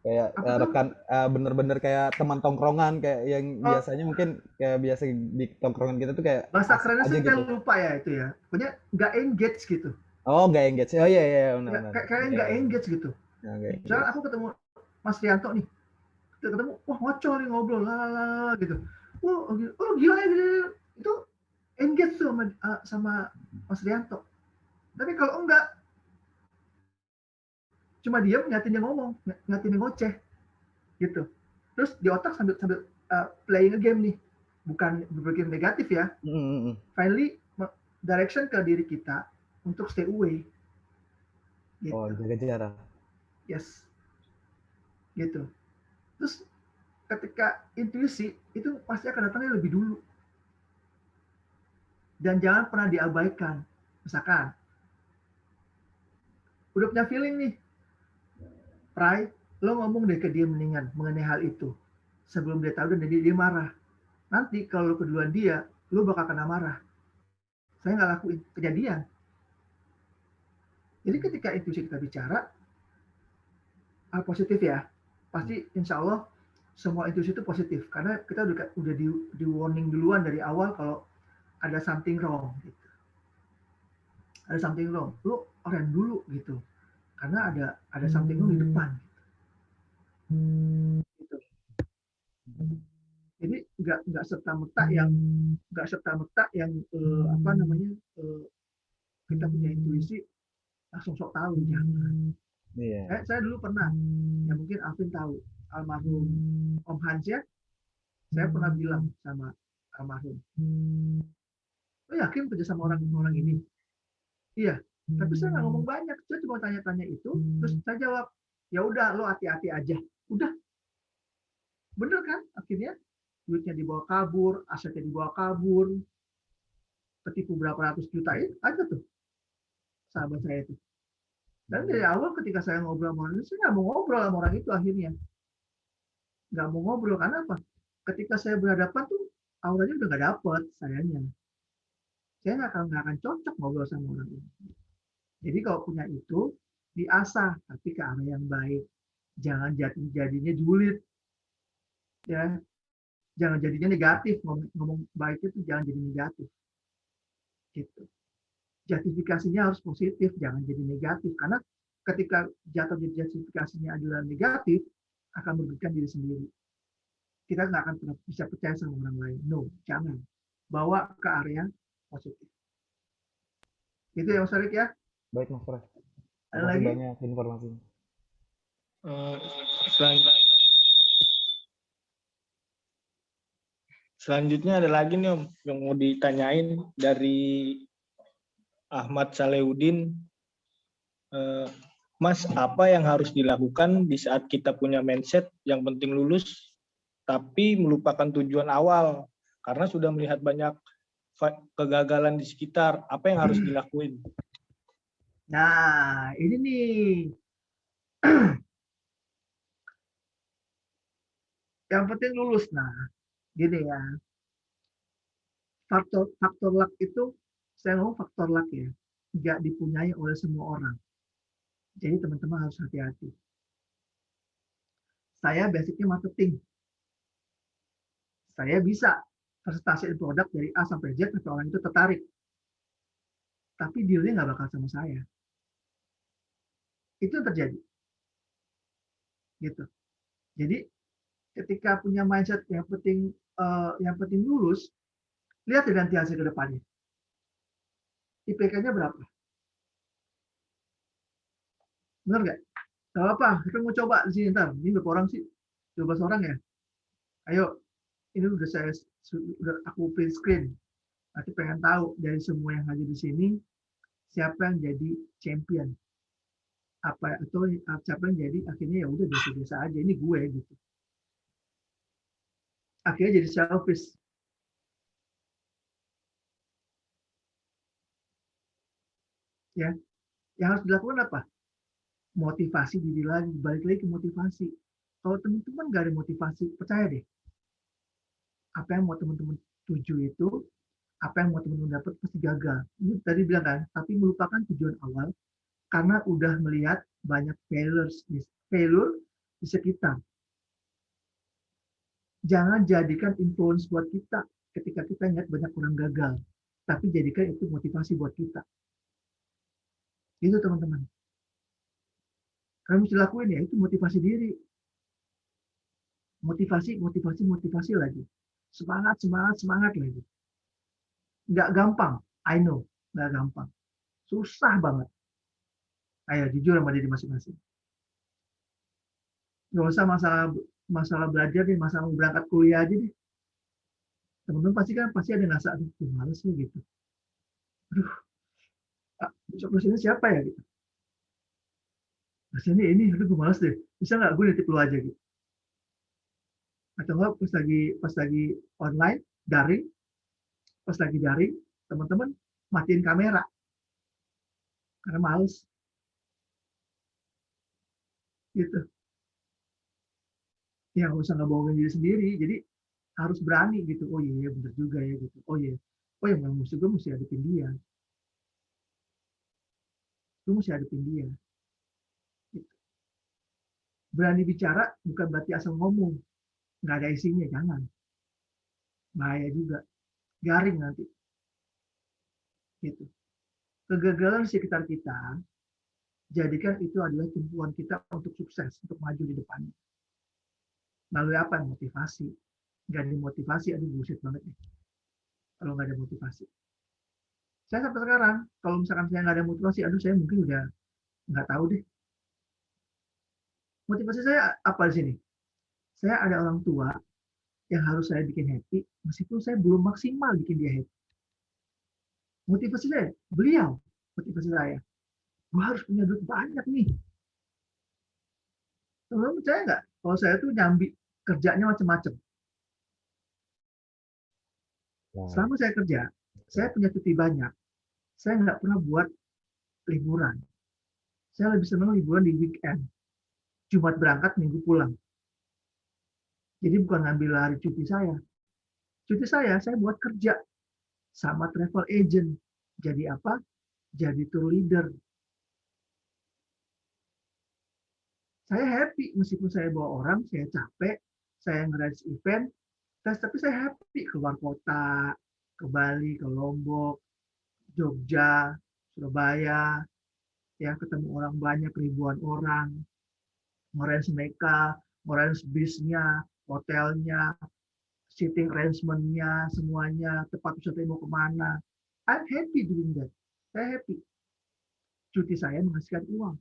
Kayak rekan bener-bener kayak teman tongkrongan kayak yang biasanya mungkin kayak biasa di tongkrongan kita tuh kayak bahasa asik kerennya aja sih gitu. saya lupa ya itu ya. Pokoknya nggak engage gitu. Oh, nggak engage. Oh iya iya benar-benar. Kayak nggak engage gitu. Misalnya aku ketemu Mas Rianto nih, kita ketemu, wah ngocol nih ngobrol, lalala gitu. Oh gila ya, itu engage tuh sama Mas Rianto. Tapi kalau enggak, cuma diam ngeliatin dia ngomong, ngeliatin dia ngoceh gitu. Terus di otak sambil playing a game nih, bukan berpikir negatif ya. Finally direction ke diri kita untuk stay away gitu. Oh, jaga jarak. Yes, gitu. Terus ketika intuisi itu pasti akan datangnya lebih dulu, dan jangan pernah diabaikan. Misalkan udah punya feeling nih, Pray, lo ngomong deh ke dia mendingan mengenai hal itu sebelum dia tahu dan dia marah. Nanti kalau lo keduluan dia, lo bakal kena marah. Saya nggak lakuin, kejadian. Jadi ketika intuisi kita bicara, hal positif ya, pasti insya Allah semua intuisi itu positif. Karena kita udah di warning duluan dari awal kalau ada something wrong. Gitu. Ada something wrong, lo rem dulu gitu. Karena ada something wrong di depan. Gitu. Jadi nggak serta merta yang apa namanya kita punya intuisi langsung sok tahu, jangan. Iya. Saya dulu pernah, ya mungkin Alvin tahu, almarhum Om Hans ya, saya pernah bilang sama almarhum, lo yakin kerja sama orang ini? Iya, tapi saya nggak ngomong banyak, saya cuma tanya-tanya itu, terus saya jawab, ya udah lo hati-hati aja, udah, bener kan? Akhirnya duitnya dibawa kabur, asetnya dibawa kabur, ketipu berapa ratus juta itu aja tuh sahabat saya itu. Dan dari awal ketika saya ngobrol sama orang itu, saya nggak mau ngobrol sama orang itu akhirnya. Nggak mau ngobrol, karena apa? Ketika saya berhadapan tuh, auranya udah nggak dapet sayanya. Saya nggak akan cocok ngobrol sama orang ini. Jadi kalau punya itu, diasah, tapi ke arah yang baik. Jangan jadinya julid. Ya, jangan jadinya negatif. Ngomong baik itu jangan jadi negatif. Gitu. Justifikasinya harus positif, jangan jadi negatif. Karena ketika jatuh jadi justifikasinya adalah negatif, akan merugikan diri sendiri. Kita nggak akan pernah bisa percaya sama orang lain. No, jangan. Bawa ke area positif. Itu ya Mas Arik ya. Baik Mas Pras. Ada Terima kasih lagi? banyak informasinya. Selanjutnya ada lagi nih Om yang mau ditanyain dari Ahmad Salehudin. Mas, apa yang harus dilakukan di saat kita punya mindset yang penting lulus tapi melupakan tujuan awal karena sudah melihat banyak kegagalan di sekitar? Apa yang harus dilakuin? Nah, ini nih. Yang penting lulus. Nah, gini ya. faktor luck itu, saya ngomong faktor luck ya, nggak dipunyai oleh semua orang. Jadi teman-teman harus hati-hati. Saya basicnya marketing. Saya bisa presentasiin produk dari A sampai Z sampai orang itu tertarik. Tapi dealnya nggak bakal sama saya. Itu yang terjadi. Gitu. Jadi ketika punya mindset yang penting lulus, lihat ya nanti hasil ke depannya. IPK-nya berapa? Benar nggak? Gak apa, kita mau coba di sini ntar. Ini berapa orang sih? 12 orang ya? Ayo, ini udah aku print screen. Nanti pengen tahu dari semua yang hadir di sini, siapa yang jadi champion. Atau siapa yang jadi akhirnya ya udah biasa-biasa aja, ini gue gitu. Akhirnya jadi selfish. Ya, yang harus dilakukan apa? Motivasi diri lagi, balik lagi ke motivasi. Kalau teman-teman nggak ada motivasi, percaya deh, apa yang mau teman-teman tuju itu, apa yang mau teman-teman dapat pasti gagal. Ini tadi bilang kan, tapi melupakan tujuan awal karena udah melihat banyak failure di sekitar. Jangan jadikan influence buat kita ketika kita lihat banyak orang gagal, tapi jadikan itu motivasi buat kita. Itu teman-teman. Kamu mesti lakuin ya, itu motivasi diri. Motivasi lagi. Semangat lagi. Nggak gampang, I know, nggak gampang. Susah banget. Ayo, jujur sama diri masing-masing. Nggak usah masalah belajar deh, masalah mau berangkat kuliah aja deh. Teman-teman pasti ada ngerasa, aduh, males nih gitu. Aduh, besok dosennya siapa ya gitu. Dosennya ini, aduh gue males deh. Bisa nggak gue nitip lu aja gitu. Atau enggak pas lagi online, daring, pas lagi daring, teman-teman matiin kamera. Karena males. Gitu. Ya nggak usah ngebohongin diri sendiri. Jadi harus berani gitu. Oh iya, bener juga ya gitu. Oh iya. Oh ya, musuh gue mesti hadapin dia. Gue mesti hadapin dia. Gitu. Berani bicara bukan berarti asal ngomong. Nggak ada isinya, jangan. Bahaya juga. Garing nanti. Gitu. Kegagalan di sekitar kita, jadikan itu adalah tumpuan kita untuk sukses, untuk maju di depannya. Melalui apa? Motivasi. Nggak ada motivasi, aduh bullshit banget nih. Kalau nggak ada motivasi. Saya sampai sekarang, kalau misalkan saya nggak ada motivasi, aduh saya mungkin udah nggak tahu deh. Motivasi saya apa di sini? Saya ada orang tua yang harus saya bikin happy, meskipun saya belum maksimal bikin dia happy. Motivasi saya, beliau, motivasi saya. Gue harus punya duit banyak nih. Teman-teman percaya nggak? Kalau saya tuh nyambi kerjanya macam-macam. Selama saya kerja, saya punya cuti banyak. Saya nggak pernah buat liburan. Saya lebih senang liburan di weekend. Jumat berangkat, Minggu pulang. Jadi bukan ngambil hari cuti saya. Cuti saya buat kerja sama travel agent. Jadi apa? Jadi tour leader. Saya happy meskipun saya bawa orang, saya capek, saya nge-arrange event, tapi saya happy keluar kota, ke Bali, ke Lombok, Jogja, Surabaya, ya ketemu orang banyak, ribuan orang, nge-arrange mereka, nge-arrange bisnya, hotelnya, sitting arrangement-nya, semuanya, tempat wisata mau kemana. I'm happy doing that. Saya happy. Cuti saya menghasilkan uang.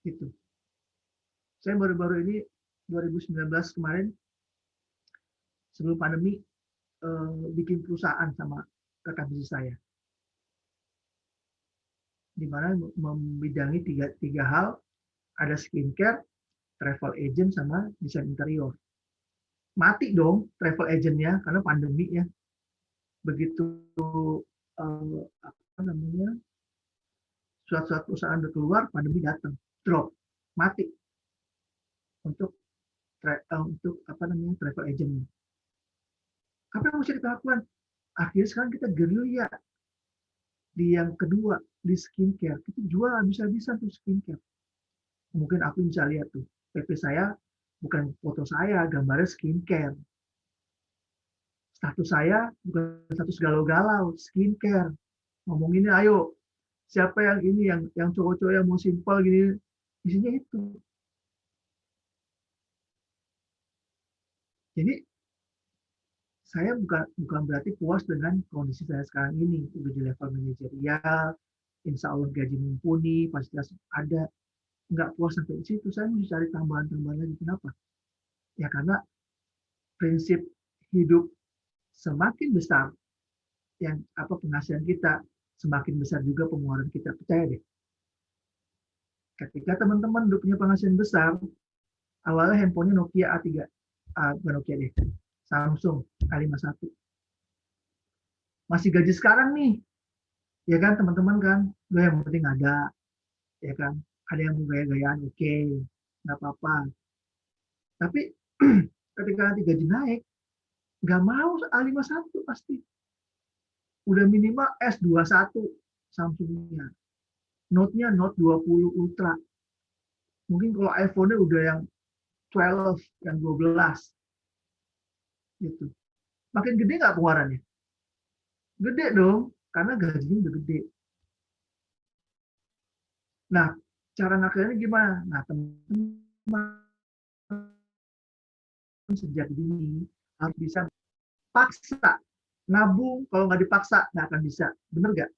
Gitu. Saya baru-baru ini 2019 kemarin sebelum pandemi bikin perusahaan sama rekan bisnis saya, di mana membidangi tiga hal, ada skincare, travel agent, sama desain interior. Mati dong travel agentnya karena pandemi ya. Begitu suatu perusahaan udah keluar, pandemi datang, drop, mati untuk travel agentnya. Apa yang mesti kita lakukan? Akhirnya sekarang kita gerilya di yang kedua, di skincare. Kita jual habis-habisan tuh skincare. Mungkin aku bisa lihat tuh, PP saya bukan foto saya, gambarnya skincare. Status saya bukan status galau-galau, skincare. Ngomonginnya ayo, siapa yang ini, yang cowok-cowok yang mau simpel gini, isinya itu. Jadi saya bukan berarti puas dengan kondisi saya sekarang ini, udah di level manajerial, insya Allah gaji mumpuni, fasilitas ada, nggak puas sampai di situ, saya mesti cari tambahan-tambahan lagi. Kenapa? Ya karena prinsip hidup semakin besar, yang penghasilan kita, semakin besar juga pengeluaran kita. Percaya deh. Ketika teman-teman udah punya penghasilan besar, awalnya handphonenya Nokia A3, bukan Nokia deh, Samsung A51. Masih gaji sekarang nih, ya kan teman-teman kan, lo yang penting ada, ya kan, ada yang mau gaya-gayaan, oke, nggak apa-apa. Tapi ketika nanti gaji naik, nggak mau A51 pasti. Udah minimal S21 Samsungnya. Note-nya Note 20 Ultra. Mungkin kalau iPhone-nya udah yang 12, yang 12. Gitu. Makin gede nggak pengeluarannya? Gede dong, karena gajinya udah gede. Nah, cara ngakalinnya gimana? Nah, teman-teman sejak dini harus bisa paksa. Nabung, kalau nggak dipaksa, nggak akan bisa. Bener nggak?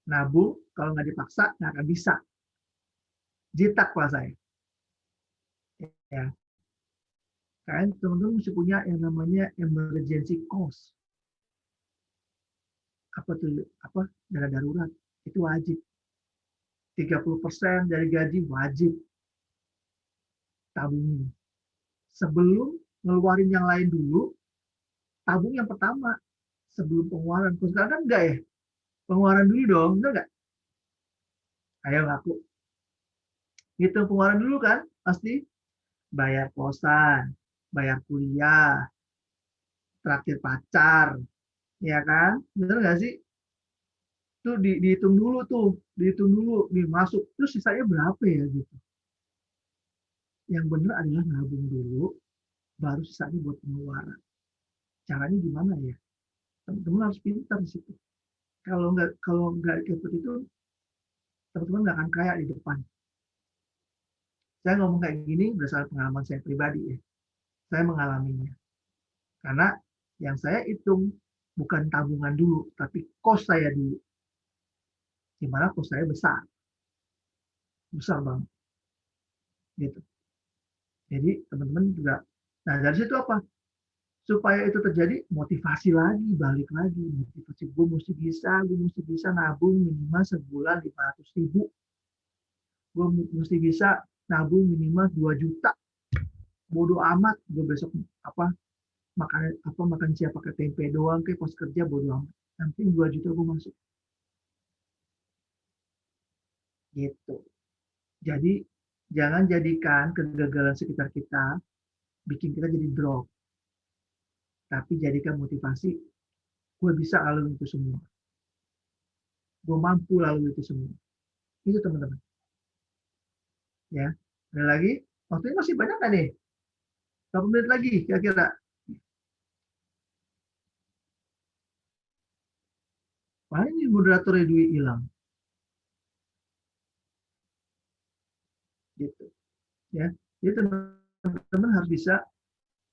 Nabung, kalau nggak dipaksa, nggak akan bisa. Jitak lah saya. Ya. Kalian teman-teman mesti punya yang namanya emergency cost. Apa tuh? Dana darurat. Itu wajib. 30% dari gaji wajib tabungin. Sebelum ngeluarin yang lain dulu, tabung yang pertama sebelum pengeluaran. Kalau sekarang kan enggak ya? Pengeluaran dulu dong, benar nggak? Ayo ngaku. Hitung pengeluaran dulu kan? Pasti bayar kosan, bayar kuliah, traktir pacar, ya kan? Bener nggak sih? Tuh dihitung dulu nih masuk. Terus sisanya berapa ya gitu? Yang benar adalah nabung dulu, baru sisanya buat pengeluaran. Caranya gimana ya? Teman-teman harus pintar di situ. Kalau nggak seperti itu, teman-teman nggak akan kaya di depan. Saya ngomong kayak gini berdasarkan pengalaman saya pribadi ya. Saya mengalaminya. Karena yang saya hitung bukan tabungan dulu, tapi kos saya dulu. Di mana kos saya besar. Besar banget. Gitu. Jadi teman-teman juga, nah dari situ apa? Supaya itu terjadi, motivasi lagi, balik lagi. Motivasi, gue mesti bisa nabung minimal sebulan 500.000. Gue mesti bisa nabung minimal 2 juta. Bodoh amat, gue besok makan siap pakai tempe doang, kayak pas kerja bodoh amat. Nanti 2 juta gue masuk. Gitu. Jadi, jangan jadikan kegagalan sekitar kita bikin kita jadi drop. Tapi jadikan motivasi, gue bisa lalui itu semua. Gue mampu lalui itu semua. Itu teman-teman. Ya, ada lagi? Waktunya masih banyak nggak nih? Berapa menit lagi kira-kira? Wah, ini moderatornya Dwi hilang. Gitu. Ya, jadi teman-teman harus bisa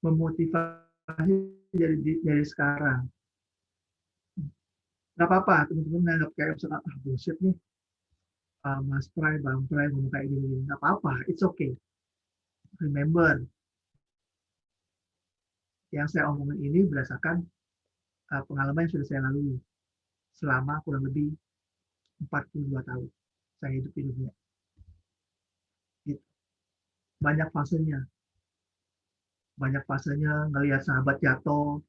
memotivasi dari sekarang. Nggak apa-apa, teman-teman nganggap kayak misalkan, bullshit nih, Mas Pray, Bang Pray ngomong kayak gini. Nggak apa-apa, it's okay. Remember, yang saya omongin ini berdasarkan pengalaman yang sudah saya lalui selama kurang lebih 42 tahun saya hidup di dunia. Gitu. Banyak fasenya ngelihat sahabat jatuh,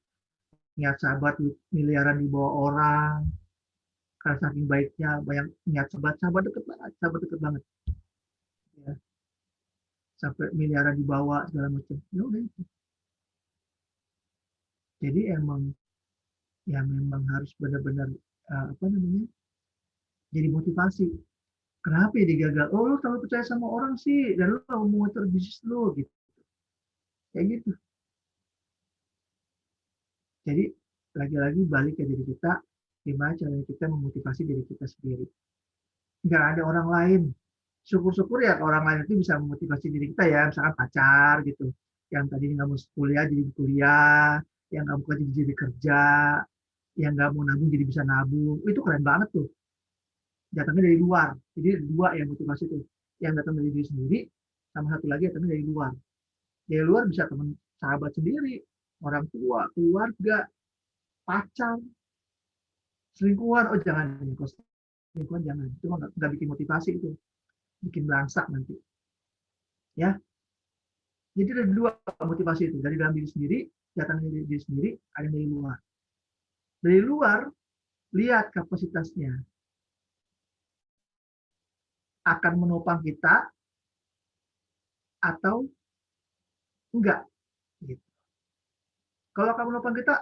niat sahabat miliaran di bawah orang, karena saking baiknya banyak niat sahabat deket banget ya. Sampai miliaran dibawa segala macam. Ya udah itu. Jadi emang ya memang harus benar-benar jadi motivasi. Kenapa ya digagal? Oh, lu terlalu percaya sama orang sih, dan lu mau motor bisnis lu gitu. Kayak gitu. Jadi lagi-lagi balik ke diri kita, gimana caranya kita memotivasi diri kita sendiri. Nggak ada orang lain. Syukur-syukur ya orang lain itu bisa memotivasi diri kita ya, misalkan pacar gitu, yang tadi nggak mau kuliah jadi kuliah, yang nggak mau kerja jadi kerja, yang nggak mau nabung jadi bisa nabung. Itu keren banget tuh. Datangnya dari luar. Jadi dua yang motivasi tuh. Yang datang dari diri sendiri, sama satu lagi datangnya dari luar. Dari luar bisa teman sahabat sendiri, orang tua, keluarga, pacar, selingkuhan. Oh jangan, selingkuhan jangan. Itu nggak bikin motivasi itu. Bikin belangsak nanti. Ya. Jadi ada dua motivasi itu. Dari dalam diri sendiri, datang dari diri sendiri, ada dari luar. Dari luar, lihat kapasitasnya. Akan menopang kita atau enggak. Gitu. Kalau akan menopang kita,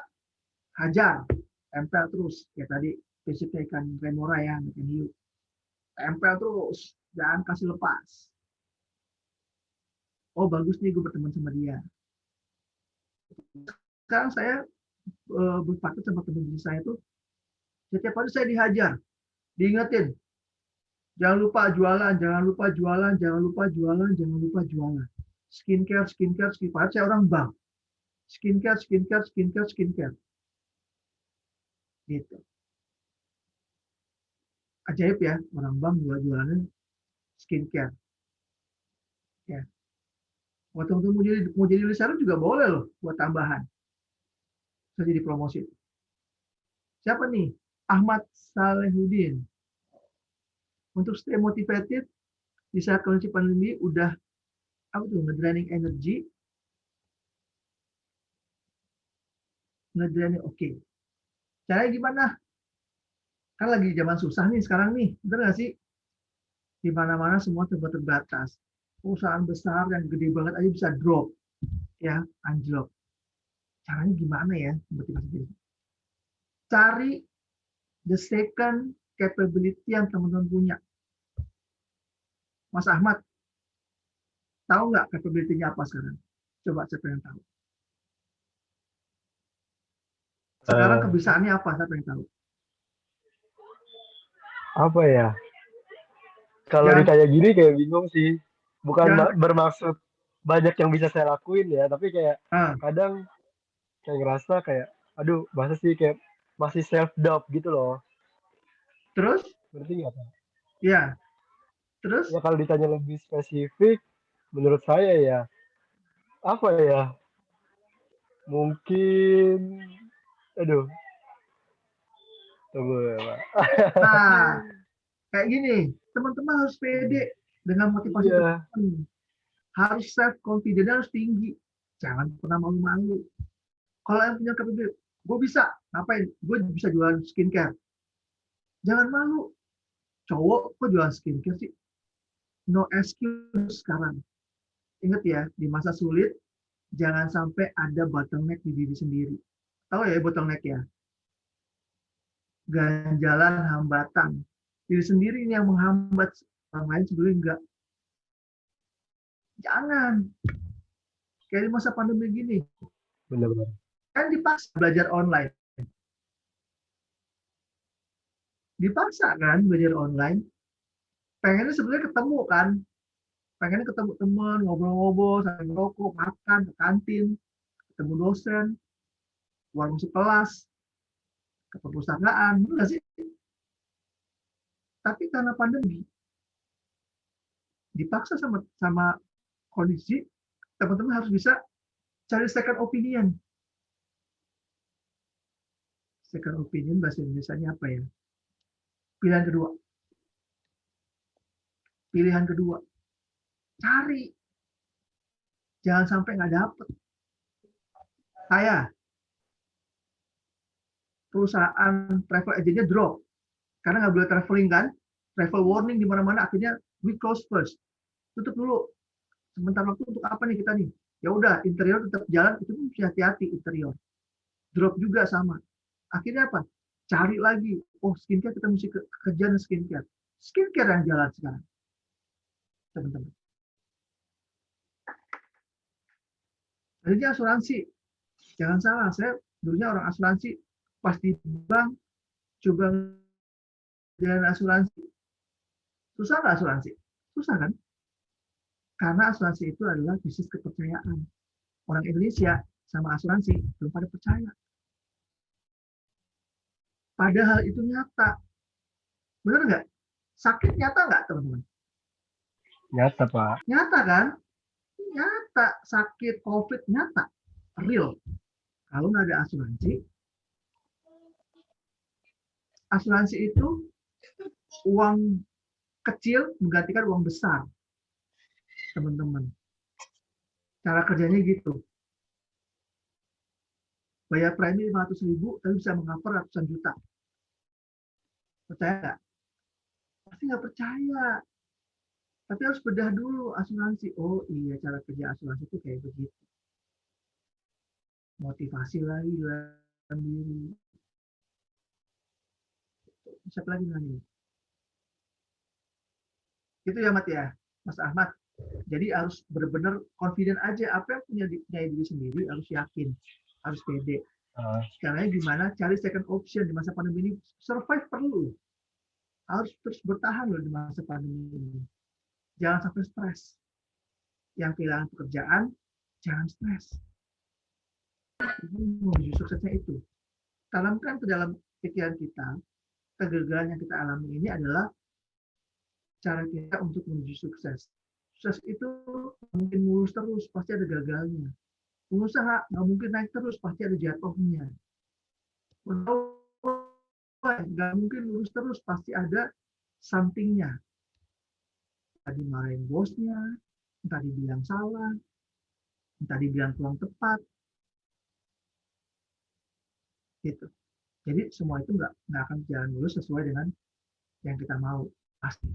hajar, tempel terus. Ya tadi prinsipnya ikan remora ya, ikan hiu. Tempel terus, jangan kasih lepas. Oh bagus nih gue berteman sama dia. Sekarang saya berpakaian sama teman saya tuh, setiap hari saya dihajar, diingetin, jangan lupa jualan, jangan lupa jualan, jangan lupa jualan, jangan lupa jualan. Skincare, skincare, skincare. Saya orang bank. Skincare, skincare, skincare, skincare. Gitu. Ajaib ya, orang bank jualannya skincare. Ya. Buat teman-teman mau jadi reseller juga boleh loh, buat tambahan. Bisa jadi promosi. Siapa nih? Ahmad Salehudin. Untuk stay motivated di saat kondisi pandemi udah ngedraining energi, ngedraining oke. Caranya gimana? Kan lagi zaman susah nih sekarang nih, bener nggak sih? Di mana-mana semua terbatas. Perusahaan besar yang gede banget aja bisa drop, ya, anjlok. Caranya gimana ya motivasi diri? Cari the second capability yang teman-teman punya. Mas Ahmad, tahu nggak capability-nya apa sekarang? Coba saya pengen tahu. Sekarang kebiasaannya apa? Saya pengen tahu. Apa ya? Kalau ditanya gini kayak bingung sih. Bukan bermaksud banyak yang bisa saya lakuin ya, tapi kayak kadang kayak ngerasa kayak, aduh, masa sih kayak masih self doubt gitu loh. Terus? Berarti nggak Pak? Ya. Terus? Ya kalau ditanya lebih spesifik, menurut saya ya, apa ya? Mungkin, aduh, tunggu ya Pak. Nah, kayak gini, teman-teman harus pede dengan motivasi teman-teman. Harus self confidence harus tinggi. Jangan pernah malu-malu. Kalau yang punya capability, gue bisa ngapain? Gue bisa jualan skincare. Jangan malu. Cowok kok jualan skincare sih? No excuse sekarang. Ingat ya, di masa sulit jangan sampai ada bottleneck di diri sendiri. Tahu ya bottleneck ya? Ganjalan, hambatan. Diri sendiri ini yang menghambat orang lain sebelum enggak. Jangan. Kayak di masa pandemi gini. Benar-benar. Kan dipaksa belajar online. Dipaksa kan belajar online. Pengennya sebenarnya ketemu kan. Pengennya ketemu teman, ngobrol-ngobrol, sambil ngerokok, makan, ke kantin, ketemu dosen, warung sekelas, ke perpustakaan, enggak sih? Tapi karena pandemi, dipaksa sama kondisi, teman-teman harus bisa cari second opinion. Second opinion bahasa Indonesia-nya apa ya? Pilihan kedua. Pilihan kedua. Cari. Jangan sampai nggak dapet. Saya, perusahaan travel agentnya drop. Karena nggak boleh traveling kan. Travel warning di mana-mana, akhirnya we close first. Tutup dulu. Sebentar waktu untuk apa nih kita nih? Ya udah, interior tetap jalan, itu pun hati-hati interior. drop juga sama. Akhirnya apa? Cari lagi, oh skincare kita mesti kejar skincare. Skincare yang jalan sekarang, teman-teman. Jadi asuransi, jangan salah, saya dulunya orang asuransi, pas di bank coba jalan asuransi. Susah nggak asuransi? Susah kan? Karena asuransi itu adalah bisnis kepercayaan. Orang Indonesia sama asuransi belum pada percaya. Padahal itu nyata. Benar nggak? Sakit nyata nggak, teman-teman? Nyata, Pak. Nyata kan? Nyata. Sakit COVID nyata. Real. Kalau nggak ada asuransi itu uang kecil menggantikan uang besar, teman-teman. Cara kerjanya gitu. Bayar premi 500.000, tapi bisa mengcover ratusan juta. Percaya nggak? Pasti nggak percaya. Tapi harus bedah dulu asuransi. Oh iya, cara kerja asuransi itu kayak begitu. Motivasi lagi dalam diri. Siapa lagi nanya? Itu ya, Mat ya, Mas Ahmad. Jadi harus benar-benar confident aja. Apa yang punya diri sendiri harus yakin, harus pede. Caranya gimana? Cari second option di masa pandemi ini. Survive perlu. Harus terus bertahan loh di masa pandemi ini. Jangan sampai stres. Yang kehilangan pekerjaan, jangan stres. Menuju suksesnya itu. Tanamkan ke dalam pikiran kita, kegagalan yang kita alami ini adalah cara kita untuk menuju sukses. Sukses itu mungkin mulus terus, pasti ada gagalnya. Pengusaha nggak mungkin naik terus, pasti ada jatuhnya. Nggak mungkin lurus terus, pasti ada something-nya. Entah dimarahin bosnya, entah dibilang salah, entah dibilang kurang tepat. Gitu. Jadi semua itu nggak akan jalan lurus sesuai dengan yang kita mau, pasti.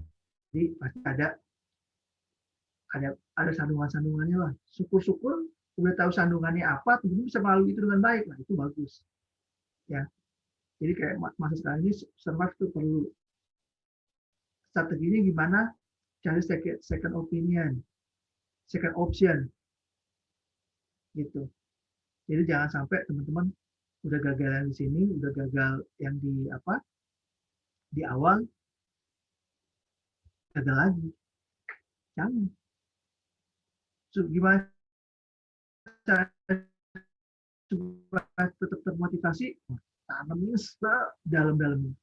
Jadi pasti ada sandungan-sandungannya lah. Syukur-syukur udah tahu sandungannya apa, kemudian bisa melalui itu dengan baik. Nah, itu bagus. Ya. Jadi kayak masa sekarang ini survive itu perlu. Strateginya gimana? Cari second opinion, second option. Gitu. Jadi jangan sampai teman-teman udah gagal di sini, udah gagal yang di awal, gagal lagi. Jangan. So, gimana cara supaya tetap termotivasi? Tanamin dalam-dalamnya.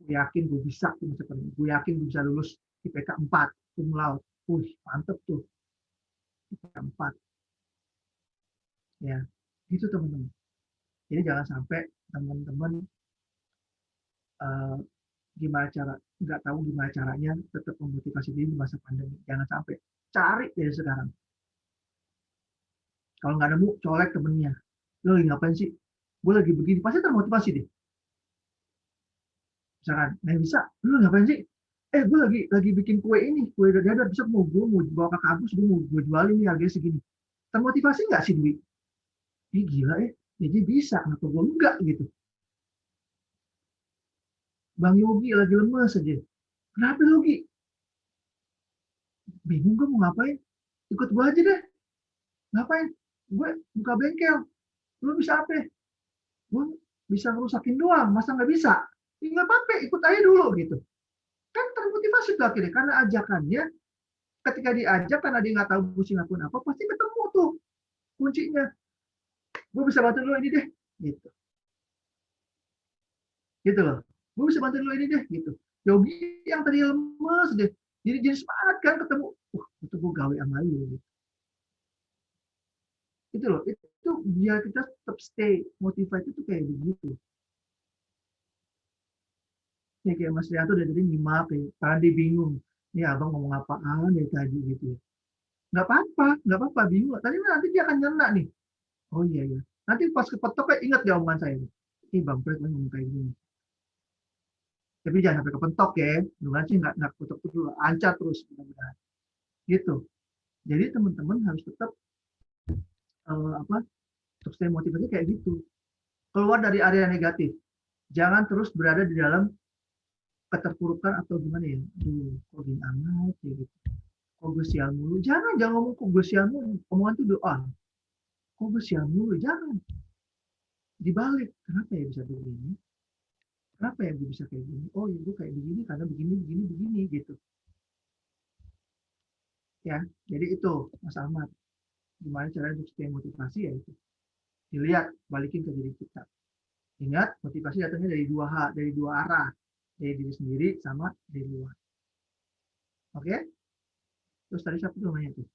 Gue yakin gue bisa, gue yakin gue bisa lulus IPK 4, cum laude. Mantep tuh. IPK 4. Ya, gitu teman-teman. Jadi jangan sampai teman-teman nggak tahu gimana caranya tetap memotivasi diri di masa pandemi. Jangan sampai. Cari dari sekarang. Kalau nggak nemu, colek temennya. Lo lagi ngapain sih? Gue lagi begini, pasti termotivasi deh. Misalkan, nah bisa, lo ngapain sih? Gue lagi bikin kue ini, kue dadar, bisa gue mau bawa ke kampus, gue jualin nih harganya segini. Termotivasi nggak sih, Dwi? Gila ya, jadi bisa, kenapa gue enggak gitu. Bang Yogi lagi lemes aja. Kenapa Yogi? Bingung gue mau ngapain? Ikut gue aja deh. Ngapain? Gue buka bengkel. Lu bisa apa? Gue bisa ngerusakin doang, masa nggak bisa? Nggak apa-apa, ikut aja dulu gitu. Kan termotivasi tuh akhirnya, karena ajakannya, ketika diajak, karena dia nggak tahu mesti ngapain apa, pasti ketemu tuh kuncinya. Gue bisa bantu lu ini deh, gitu. Gitu loh. Gue bisa bantu lu ini deh, gitu. Yogi yang tadi lemes deh, jadi semangat kan ketemu. Itu gue gawe sama lu. Gitu. Itu loh, itu biar kita tetap stay motivated itu kayak begitu. Ya kayak Mas Rianto dari tadi nyimak ya, karena dia bingung. Ini abang ngomong apaan dari tadi gitu. Nggak apa-apa, bingung. Tadi nanti dia akan nyerna nih. Oh iya ya. Nanti pas kepetok kayak ingat ya omongan saya. Ini Bang Fred ngomong kayak gini. Tapi jangan sampai kepentok ya. Mudah-mudahan sih nggak kepentok terus, lancar terus mudah-mudahan. Gitu. Jadi teman-teman harus tetap untuk stay motivasi kayak gitu. Keluar dari area negatif. Jangan terus berada di dalam keterpurukan atau gimana ya. Aduh, kok gini amat ya gitu. Kok gue sial mulu. Jangan ngomong kok gue sial mulu. Omongan itu doa. Kok gue sial mulu. Jangan. Dibalik. Kenapa ya bisa begini? Kenapa ya gue bisa kayak gini? Oh ya gue kayak begini karena begini gitu. Ya, jadi itu Mas Ahmad. Gimana caranya untuk stay motivasi ya itu. Dilihat, balikin ke diri kita. Ingat, motivasi datangnya dari dari dua arah. Dari diri sendiri sama dari luar. Oke? Terus tadi siapa tuh namanya tuh?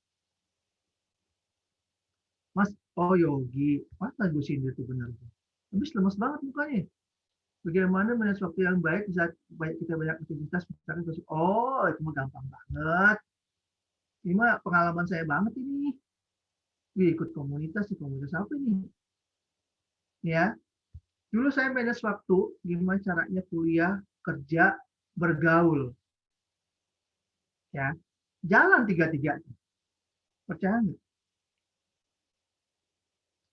Mas, oh Yogi. Mas gue sindir tuh benar. Habis lemas banget mukanya. Bagaimana manage waktu yang baik saat kita banyak aktivitas misalkan oh itu mah gampang banget. Ini mah pengalaman saya banget ini. Ikut komunitas apa ini? Ya, dulu saya manage waktu gimana caranya kuliah, kerja, bergaul. Ya, jalan tiga-tiga. Percaya nggak?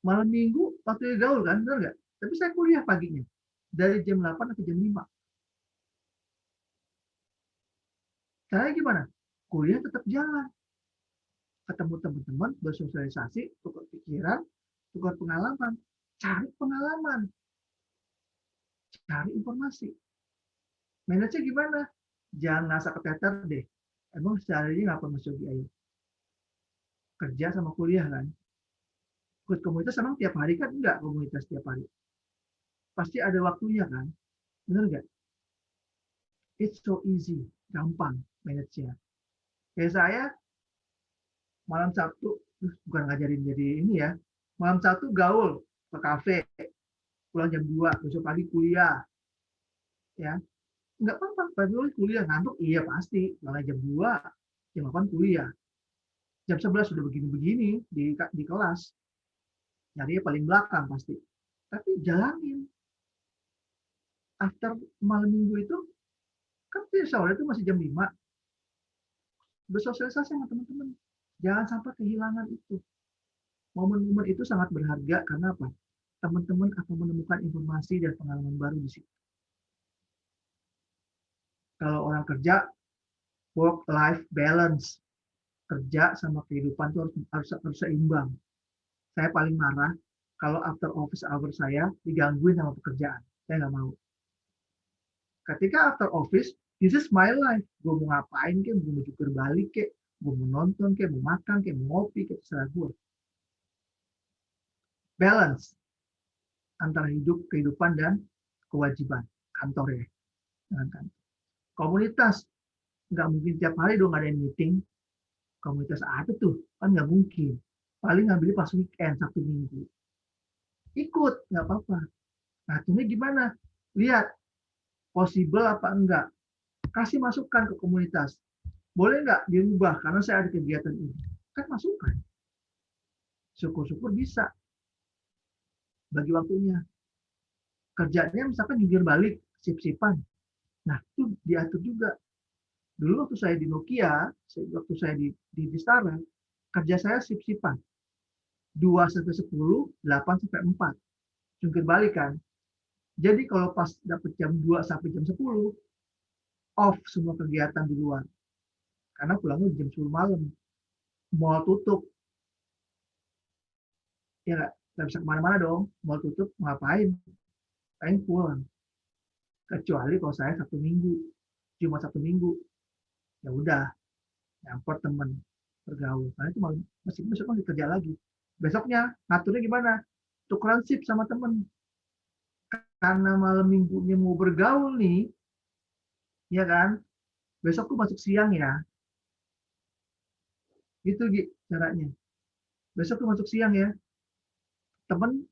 Malam minggu waktu gaul kan, benar nggak? Tapi saya kuliah paginya. Dari jam 8 atau jam 5. Saya gimana? Kuliah tetap jalan. Ketemu teman-teman, bersosialisasi, tukar pikiran, tukar pengalaman. Cari pengalaman. Cari informasi. Manage gimana? Jangan ngerasa keteter deh. Emang sehari ngapa masuk di ayo? Kerja sama kuliah kan? Ikut komunitas emang tiap hari kan? Enggak komunitas tiap hari. Pasti ada waktunya kan? Benar nggak? It's so easy. Gampang manage-nya. Kayak saya, malam Sabtu, bukan ngajarin jadi ini ya, malam Sabtu gaul ke kafe, pulang jam 2, besok pagi kuliah. Ya, nggak apa-apa, pagi kuliah, ngantuk, iya pasti, mulai jam 2, jam 8 kuliah. Jam 11 sudah begini-begini di kelas. Nyarinya paling belakang pasti. Tapi jalanin. After malam minggu itu, kan sore itu masih jam 5. Bersosialisasi sama teman-teman. Jangan sampai kehilangan itu. Momen-momen itu sangat berharga karena apa? Teman-teman akan menemukan informasi dan pengalaman baru di situ. Kalau orang kerja, work-life balance. Kerja sama kehidupan itu harus seimbang. Saya paling marah kalau after office hour saya digangguin sama pekerjaan. Saya nggak mau. Ketika after office, this is my life. Gue mau ngapain kek, gue mau jukir balik kek, gue mau nonton kek, mau makan kek, mau ngopi kek, terserah gue. Balance antara kehidupan dan kewajiban kantor ya. Dengan kantor. Komunitas nggak mungkin tiap hari dong ada meeting. Komunitas apa tuh? Kan nggak mungkin. Paling ngambil pas weekend, Sabtu Minggu. Ikut, nggak apa-apa. Nah, ini gimana? Lihat, possible apa enggak. Kasih masukan ke komunitas. Boleh nggak dirubah karena saya ada kegiatan ini? Kan masukan. Syukur-syukur bisa. Bagi waktunya. Kerjanya misalkan jungkir balik, sip-sipan. Nah, itu diatur juga. Dulu waktu saya di Nokia, waktu saya di Vistara, kerja saya sip-sipan. 2-10, 8-4. Jungkir balik kan. Jadi kalau pas dapat jam 2 sampai jam 10, off semua kegiatan di luar. Karena pulangnya jam 10 malam. Mall tutup. Ya nggak bisa kemana-mana dong. Mall tutup, ngapain? Pengen pulang. Kecuali kalau saya Sabtu Minggu. Cuma Sabtu Minggu. Ya udah, nyamper temen bergaul. Karena itu malam masih besok masih kerja lagi. Besoknya ngaturnya gimana? Tukeran sip sama temen. Karena malam minggunya mau bergaul nih, ya kan? Besok tuh masuk siang ya. Gitu caranya. Besok tuh masuk siang ya. Temen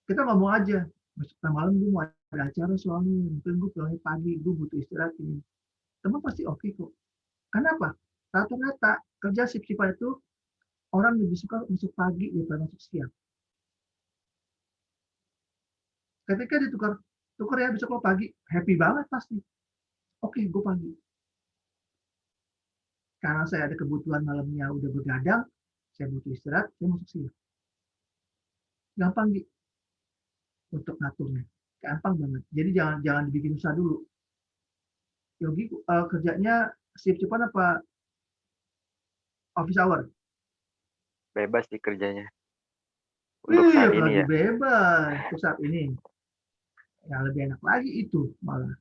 kita ngomong aja. Besok malam gue mau ada acara soalnya. Mungkin gue pulangnya pagi, gue butuh istirahat ini. Temen pasti oke kok. Kenapa? Rata-rata kerja sip-sipan itu orang lebih suka masuk pagi daripada masuk siang. Ketika ditukar ya besok lo pagi, happy banget pasti. Oke, gue pagi. Karena saya ada kebutuhan malamnya udah begadang, saya butuh istirahat, saya masuk siang. Gampang, Gi. untuk ngaturnya. Gampang banget. Jadi jangan dibikin susah dulu. Yogi kerjanya shift cepat apa office hour? Bebas sih kerjanya. Untuk saat ini ya. Bebas untuk saat ini. Yang lebih enak lagi itu malah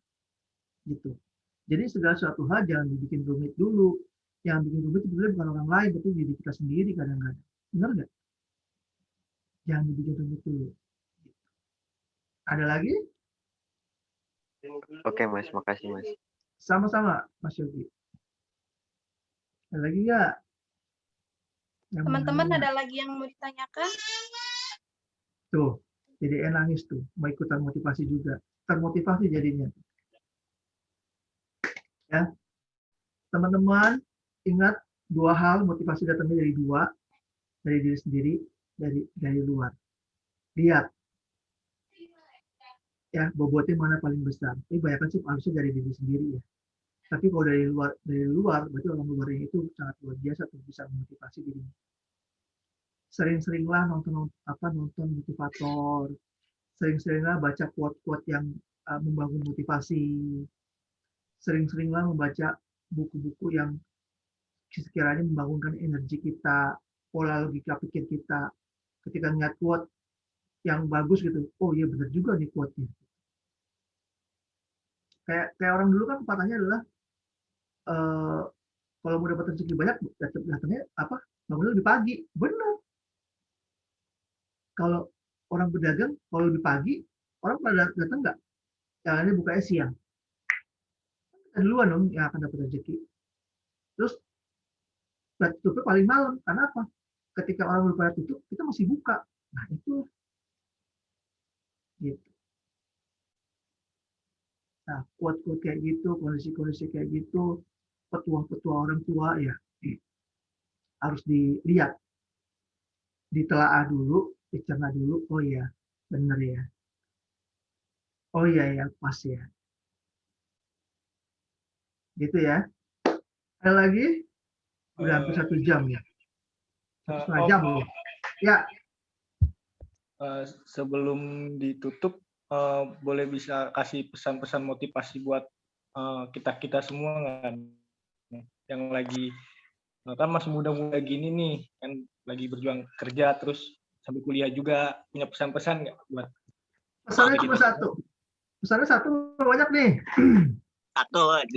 gitu. Jadi segala suatu hal jangan dibikin rumit dulu. Yang bikin rumit sebenarnya bukan orang lain, tapi diri kita sendiri kadang-kadang. Benar nggak? Jangan dibikin rumit dulu. Ada lagi? Oke Mas, makasih Mas. Sama-sama Mas Yogi. Ada lagi nggak? Teman-teman ada lagi yang mau ditanyakan? Tuh, jadi nangis tuh. Mau ikutan motivasi juga. Termotivasi jadinya. Ya, teman-teman ingat dua hal, motivasi datangnya dari dua, dari diri sendiri, dari luar. Lihat, ya bobotnya mana paling besar. Ini banyak sih harusnya dari diri sendiri ya. Tapi kalau dari luar, berarti orang luar itu sangat luar biasa tuh bisa memotivasi dirinya. Sering-seringlah nonton motivator, sering-seringlah baca quote-quote yang membangun motivasi, sering-seringlah membaca buku-buku yang sekiranya membangunkan energi kita, pola logika pikir kita. Ketika ngeliat quote yang bagus gitu, oh iya benar juga nih quote-nya. Kayak orang dulu kan pepatahnya adalah kalau mau dapat rezeki banyak, datangnya apa? Bangunnya lebih pagi. Benar. Kalau orang berdagang, kalau lebih pagi, orang pada datang nggak? Jalannya bukanya siang. Kita duluan dong yang akan dapat rezeki. Terus tutupnya paling malam. Karena apa? Ketika orang udah pada tutup, kita masih buka. Nah itu, gitu. Nah, quote-quote kayak gitu, kondisi-kondisi kayak gitu, petua-petua orang tua ya harus dilihat, ditelaah dulu, dicerna dulu. Oh iya, bener ya. Oh iya ya, pas ya. Gitu ya. Ada lagi? Udah hampir 1 jam ya. 1,5 jam loh. Ya. Sebelum ditutup, boleh bisa kasih pesan-pesan motivasi buat kita semua kan, yang lagi kan masih muda-muda gini nih, kan lagi berjuang kerja terus sambil kuliah juga, punya pesan-pesan nggak buat? Pesannya cuma satu. Pesannya satu banyak nih. 1, 2.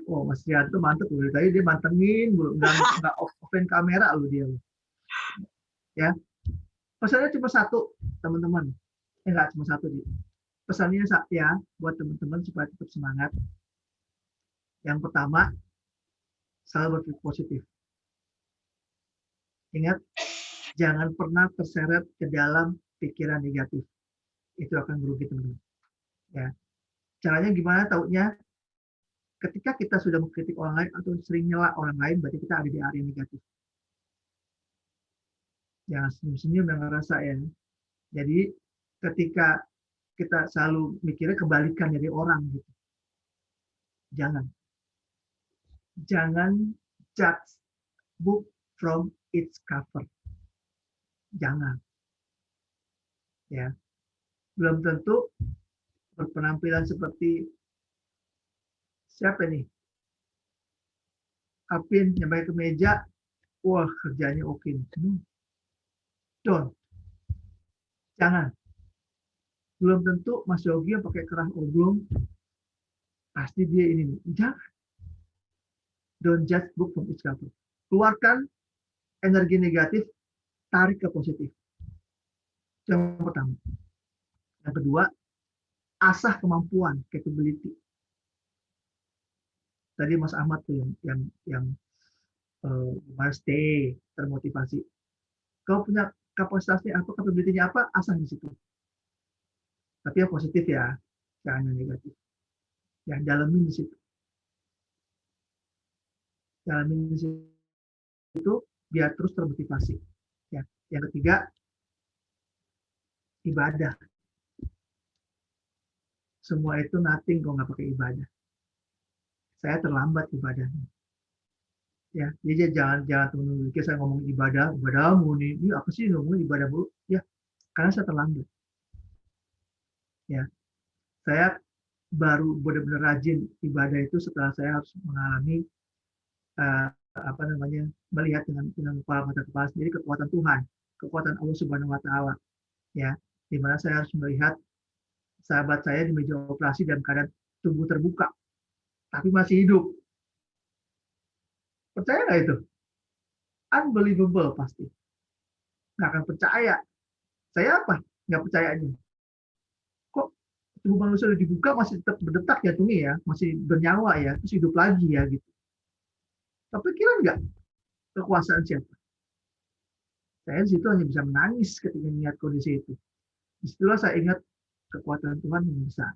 Oh, Mas Rianto mantep loh. Tadi dia mantengin, nggak open kamera loh dia. Ya, pesannya cuma satu, teman-teman. Nggak cuma satu sih. Pesannya ya buat teman-teman supaya tetap semangat. Yang pertama, selalu berpikir positif. Ingat, jangan pernah terseret ke dalam pikiran negatif. Itu akan merugi teman-teman. Ya. Caranya gimana taunya? Ketika kita sudah mengkritik orang lain atau sering nyela orang lain, berarti kita ada di area negatif. Jangan senyum-senyum yang ngerasa ya. Jadi ketika kita selalu mikirnya kebalikan dari orang gitu. Jangan judge book from its cover. Jangan. Ya. Belum tentu berpenampilan seperti siapa nih? Apin nyampe ke meja, wah kerjanya oke. Don't. Jangan. Belum tentu Mas Yogi yang pakai kerah oblong, pasti dia ini nih. Jangan. Don't judge book from its cover. Keluarkan energi negatif, tarik ke positif. Yang pertama. Yang kedua, asah kemampuan, capability. Tadi Mas Ahmad tuh yang stay, termotivasi. Kau punya kapasitasnya apa, capability-nya apa, asah di situ. Tapi yang positif ya, jangan yang negatif. Yang dalamin di situ. Dalamin di situ biar terus termotivasi. Ya. Yang ketiga, ibadah. Semua itu nothing kalau nggak pakai ibadah. Saya terlambat ibadahnya. Ya, jadi jangan teman-teman pikir saya ngomong ibadahmu nih, ini apa sih ngomong ibadah mulu? Ya, karena saya terlambat. Ya, saya baru benar-benar rajin ibadah itu setelah saya harus mengalami apa namanya, melihat dengan kepala mata kepala sendiri kekuatan Tuhan, kekuatan Allah Subhanahu Wa Taala. Ya, di mana saya harus melihat sahabat saya di meja operasi dalam keadaan tubuh terbuka, tapi masih hidup. Percaya nggak itu? Unbelievable pasti. Nggak akan percaya. Saya apa? Nggak percayanya. Kok tubuh manusia udah dibuka masih tetap berdetak ya tunggu ya, masih bernyawa ya, terus hidup lagi ya gitu. Tapi kira nggak kekuasaan siapa? Saya di situ hanya bisa menangis ketika melihat kondisi itu. Disitulah saya ingat kekuatan Tuhan yang besar.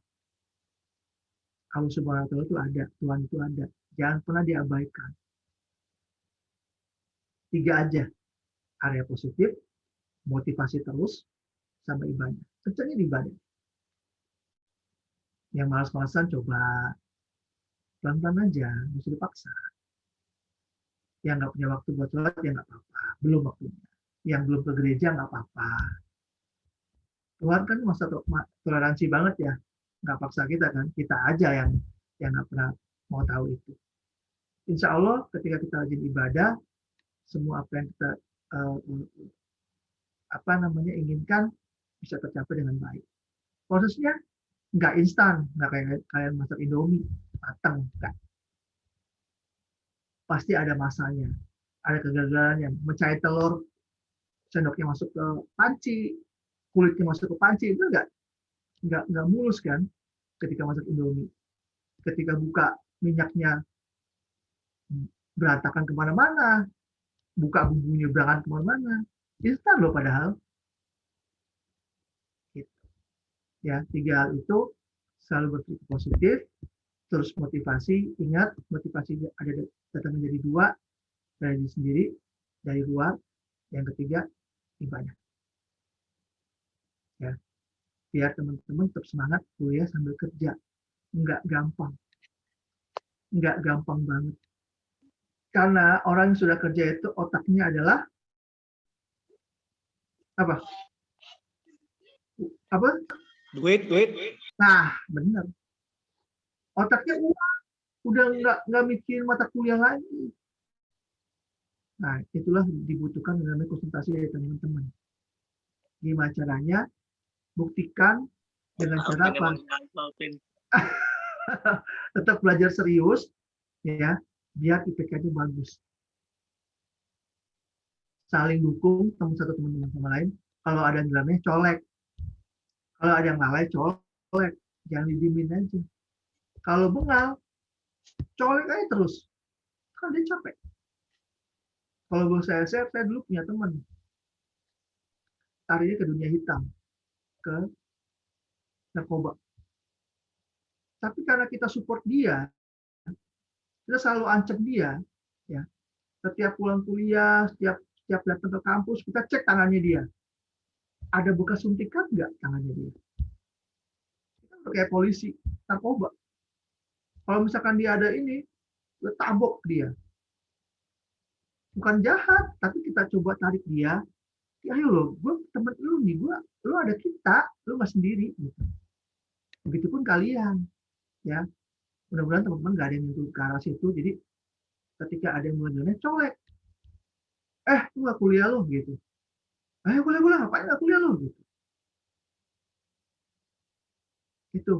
Allah Subhanahu Wa Taala itu ada, Tuhan itu ada. Jangan pernah diabaikan. 3 aja, area positif, motivasi terus, sama ibadah. Kencangnya di ibadah. Yang malas-malasan coba pelan-pelan aja, nggak usah dipaksa. Yang nggak punya waktu buat sholat ya nggak apa-apa, belum waktunya. Yang belum ke gereja nggak apa-apa. Tuhan kan masa toleransi banget ya, nggak paksa kita kan, kita aja yang nggak pernah mau tahu itu. Insya Allah ketika kita rajin ibadah, semua apa yang kita inginkan bisa tercapai dengan baik. Prosesnya nggak instan, nggak kayak kalian masak Indomie matang, nggak. Pasti ada masanya, ada kegagalan yang mencari telur, sendoknya masuk ke panci, kulitnya masuk ke panci, itu nggak mulus kan ketika masak Indomie. Ketika buka minyaknya berantakan kemana-mana, buka bumbunya berantakan kemana-mana, instan loh padahal. Gitu. Ya, 3 hal itu selalu berpikir positif, terus motivasi, ingat motivasi ada datang menjadi 2, dari diri sendiri, dari luar, yang ketiga ibadah. Ya, biar teman-teman tetap semangat kuliah sambil kerja. Nggak gampang banget. Karena orang yang sudah kerja itu otaknya adalah apa? Duit. Nah, benar. Otaknya udah nggak mikir mata kuliah lagi. Nah, itulah dibutuhkan namanya konsentrasi dari teman-teman. Gimana caranya? Buktikan dengan cara apa? Tetap belajar serius, ya, biar IPK-nya bagus. Saling dukung satu teman-teman sama lain. Kalau ada yang dalamnya colek, kalau ada yang lalai colek, jangan didiemin aja. Kalau bengal, colek aja terus, kan dia capek. Kalau saya dulu punya teman, larinya ke dunia hitam, ke narkoba. Tapi karena kita support dia, kita selalu ancam dia, ya. Setiap pulang kuliah, setiap datang ke kampus, kita cek tangannya dia. Ada bekas suntikan nggak tangannya dia? Kita udah kayak polisi, narkoba. Kalau misalkan dia ada ini, kita tabok dia. Bukan jahat, tapi kita coba tarik dia. Ya, ayo lo, gue temen lu nih, lu ada kita, lu nggak sendiri. Gitu. Begitupun kalian, ya. Mudah-mudahan teman-teman nggak ada yang menyentuh ke arah situ. Jadi ketika ada yang mengenalnya, colek. Lu nggak kuliah lo gitu. Ayo boleh, ngapain nggak kuliah lo gitu. Itu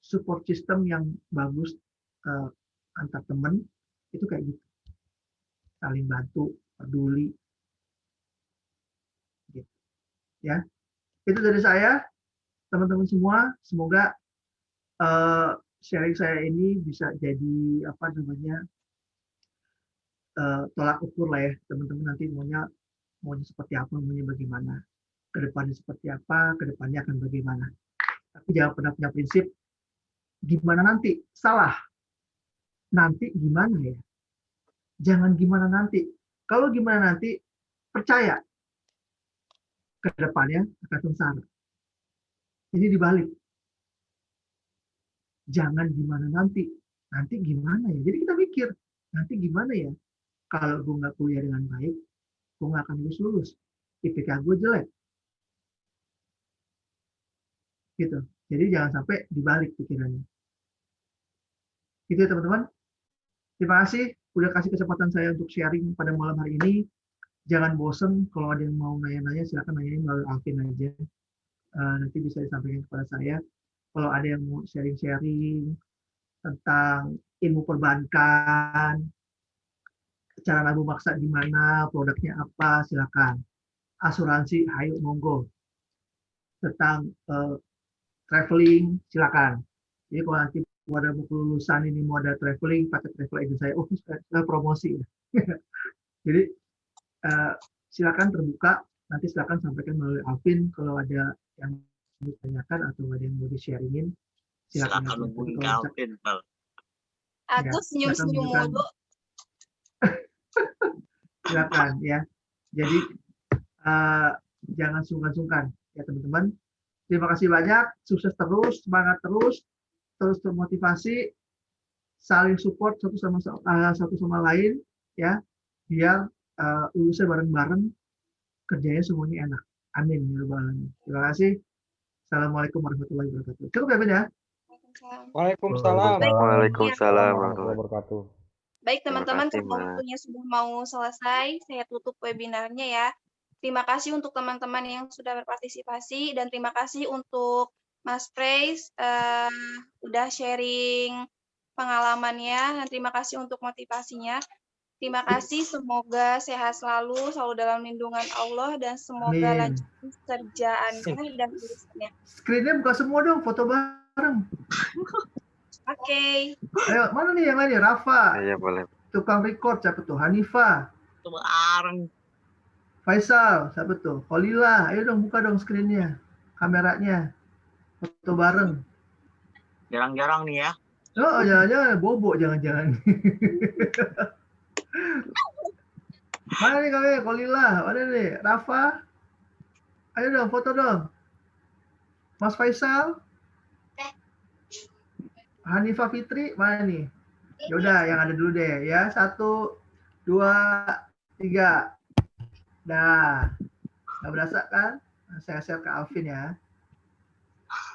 support system yang bagus antar teman itu kayak gitu. Saling bantu, peduli. Gitu. Ya. Itu dari saya, teman-teman semua. Semoga sharing saya ini bisa jadi tolak ukur lah ya, teman-teman nanti maunya seperti apa, maunya bagaimana, kedepannya seperti apa, kedepannya akan bagaimana. Tapi jangan pernah punya prinsip gimana nanti, salah. Nanti gimana ya? Jangan gimana nanti. Kalau gimana nanti, percaya kedepannya akan sengsara. Ini dibalik. Jangan gimana nanti gimana ya? Jadi kita mikir, nanti gimana ya? kalau gue nggak kuliah dengan baik, gue nggak akan lulus. IPK gue jelek. Gitu. Jadi jangan sampai dibalik pikirannya. Gitu ya teman-teman. Terima kasih udah kasih kesempatan saya untuk sharing pada malam hari ini. Jangan bosen, kalau ada yang mau nanya-nanya silakan nanyain melalui Alvin aja. Nanti bisa disampaikan kepada saya. Kalau ada yang mau sharing-sharing tentang ilmu perbankan, cara nabung maksa gimana, produknya apa, silakan. Asuransi, ayo monggo. Tentang traveling, silakan. Jadi kalau nanti mau ada kelulusan ini mau ada traveling, pakai travel agent saya, saya promosi. Jadi silakan terbuka, nanti silakan sampaikan melalui Alvin kalau ada yang mau ditanyakan atau ada yang mau di-sharingin. Silakan hubungin ke Alvin, Pak. Aku senyum-senyum mulu. Silakan ya. Jadi jangan sungkan-sungkan ya teman-teman. Terima kasih banyak, sukses terus, semangat terus termotivasi, saling support satu sama lain ya, biar lulusnya bareng-bareng, kerjanya semuanya enak. Amin ya rabbal alamin. Terima kasih. Assalamualaikum warahmatullahi wabarakatuh. Cukup ya Ben ya? Waalaikumsalam. Waalaikumsalam warahmatullahi wabarakatuh. Baik teman-teman, kasih, karena Mas. waktunya sudah mau selesai, saya tutup webinarnya ya. Terima kasih untuk teman-teman yang sudah berpartisipasi dan terima kasih untuk Mas Praise udah sharing pengalamannya dan terima kasih untuk motivasinya. Terima kasih, semoga sehat selalu dalam lindungan Allah dan semoga lancar kerjaannya dan urusannya. Screen-nya buka semua dong, foto bareng. Oke. Ayo, mana nih yang lainnya? Rafa. Iya, boleh. Tukang record siapa tuh? Hanifa. Bareng. Faisal, siapa tuh? Kolila. Ayo dong buka dong screen-nya. Kameranya. Foto bareng. Jarang-jarang nih ya. Oh, jangan-jangan bobo, jangan-jangan. Mana nih kalian? Kolila, mana nih? Rafa. Ayo dong, foto dong. Mas Faisal. Hanifah Fitri, mana nih? Yaudah, yang ada dulu deh ya. 1, 2, 3. Dah. Nggak berasa kan? Saya share ke Alvin ya.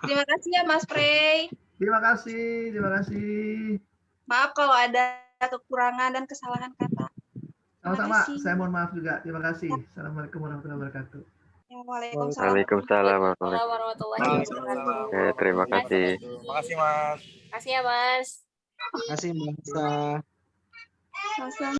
Terima kasih ya Mas Prey. Terima kasih, terima kasih. Maaf kalau ada kekurangan dan kesalahan kata. Sama-sama, saya mohon maaf juga. Terima kasih. Assalamualaikum warahmatullahi wabarakatuh. Waalaikumsalam warahmatullahi wabarakatuh. Oke, terima kasih. Terima kasih, Mas. Makasih ya, Mas. Terima kasih, Mbak. Sama-sama.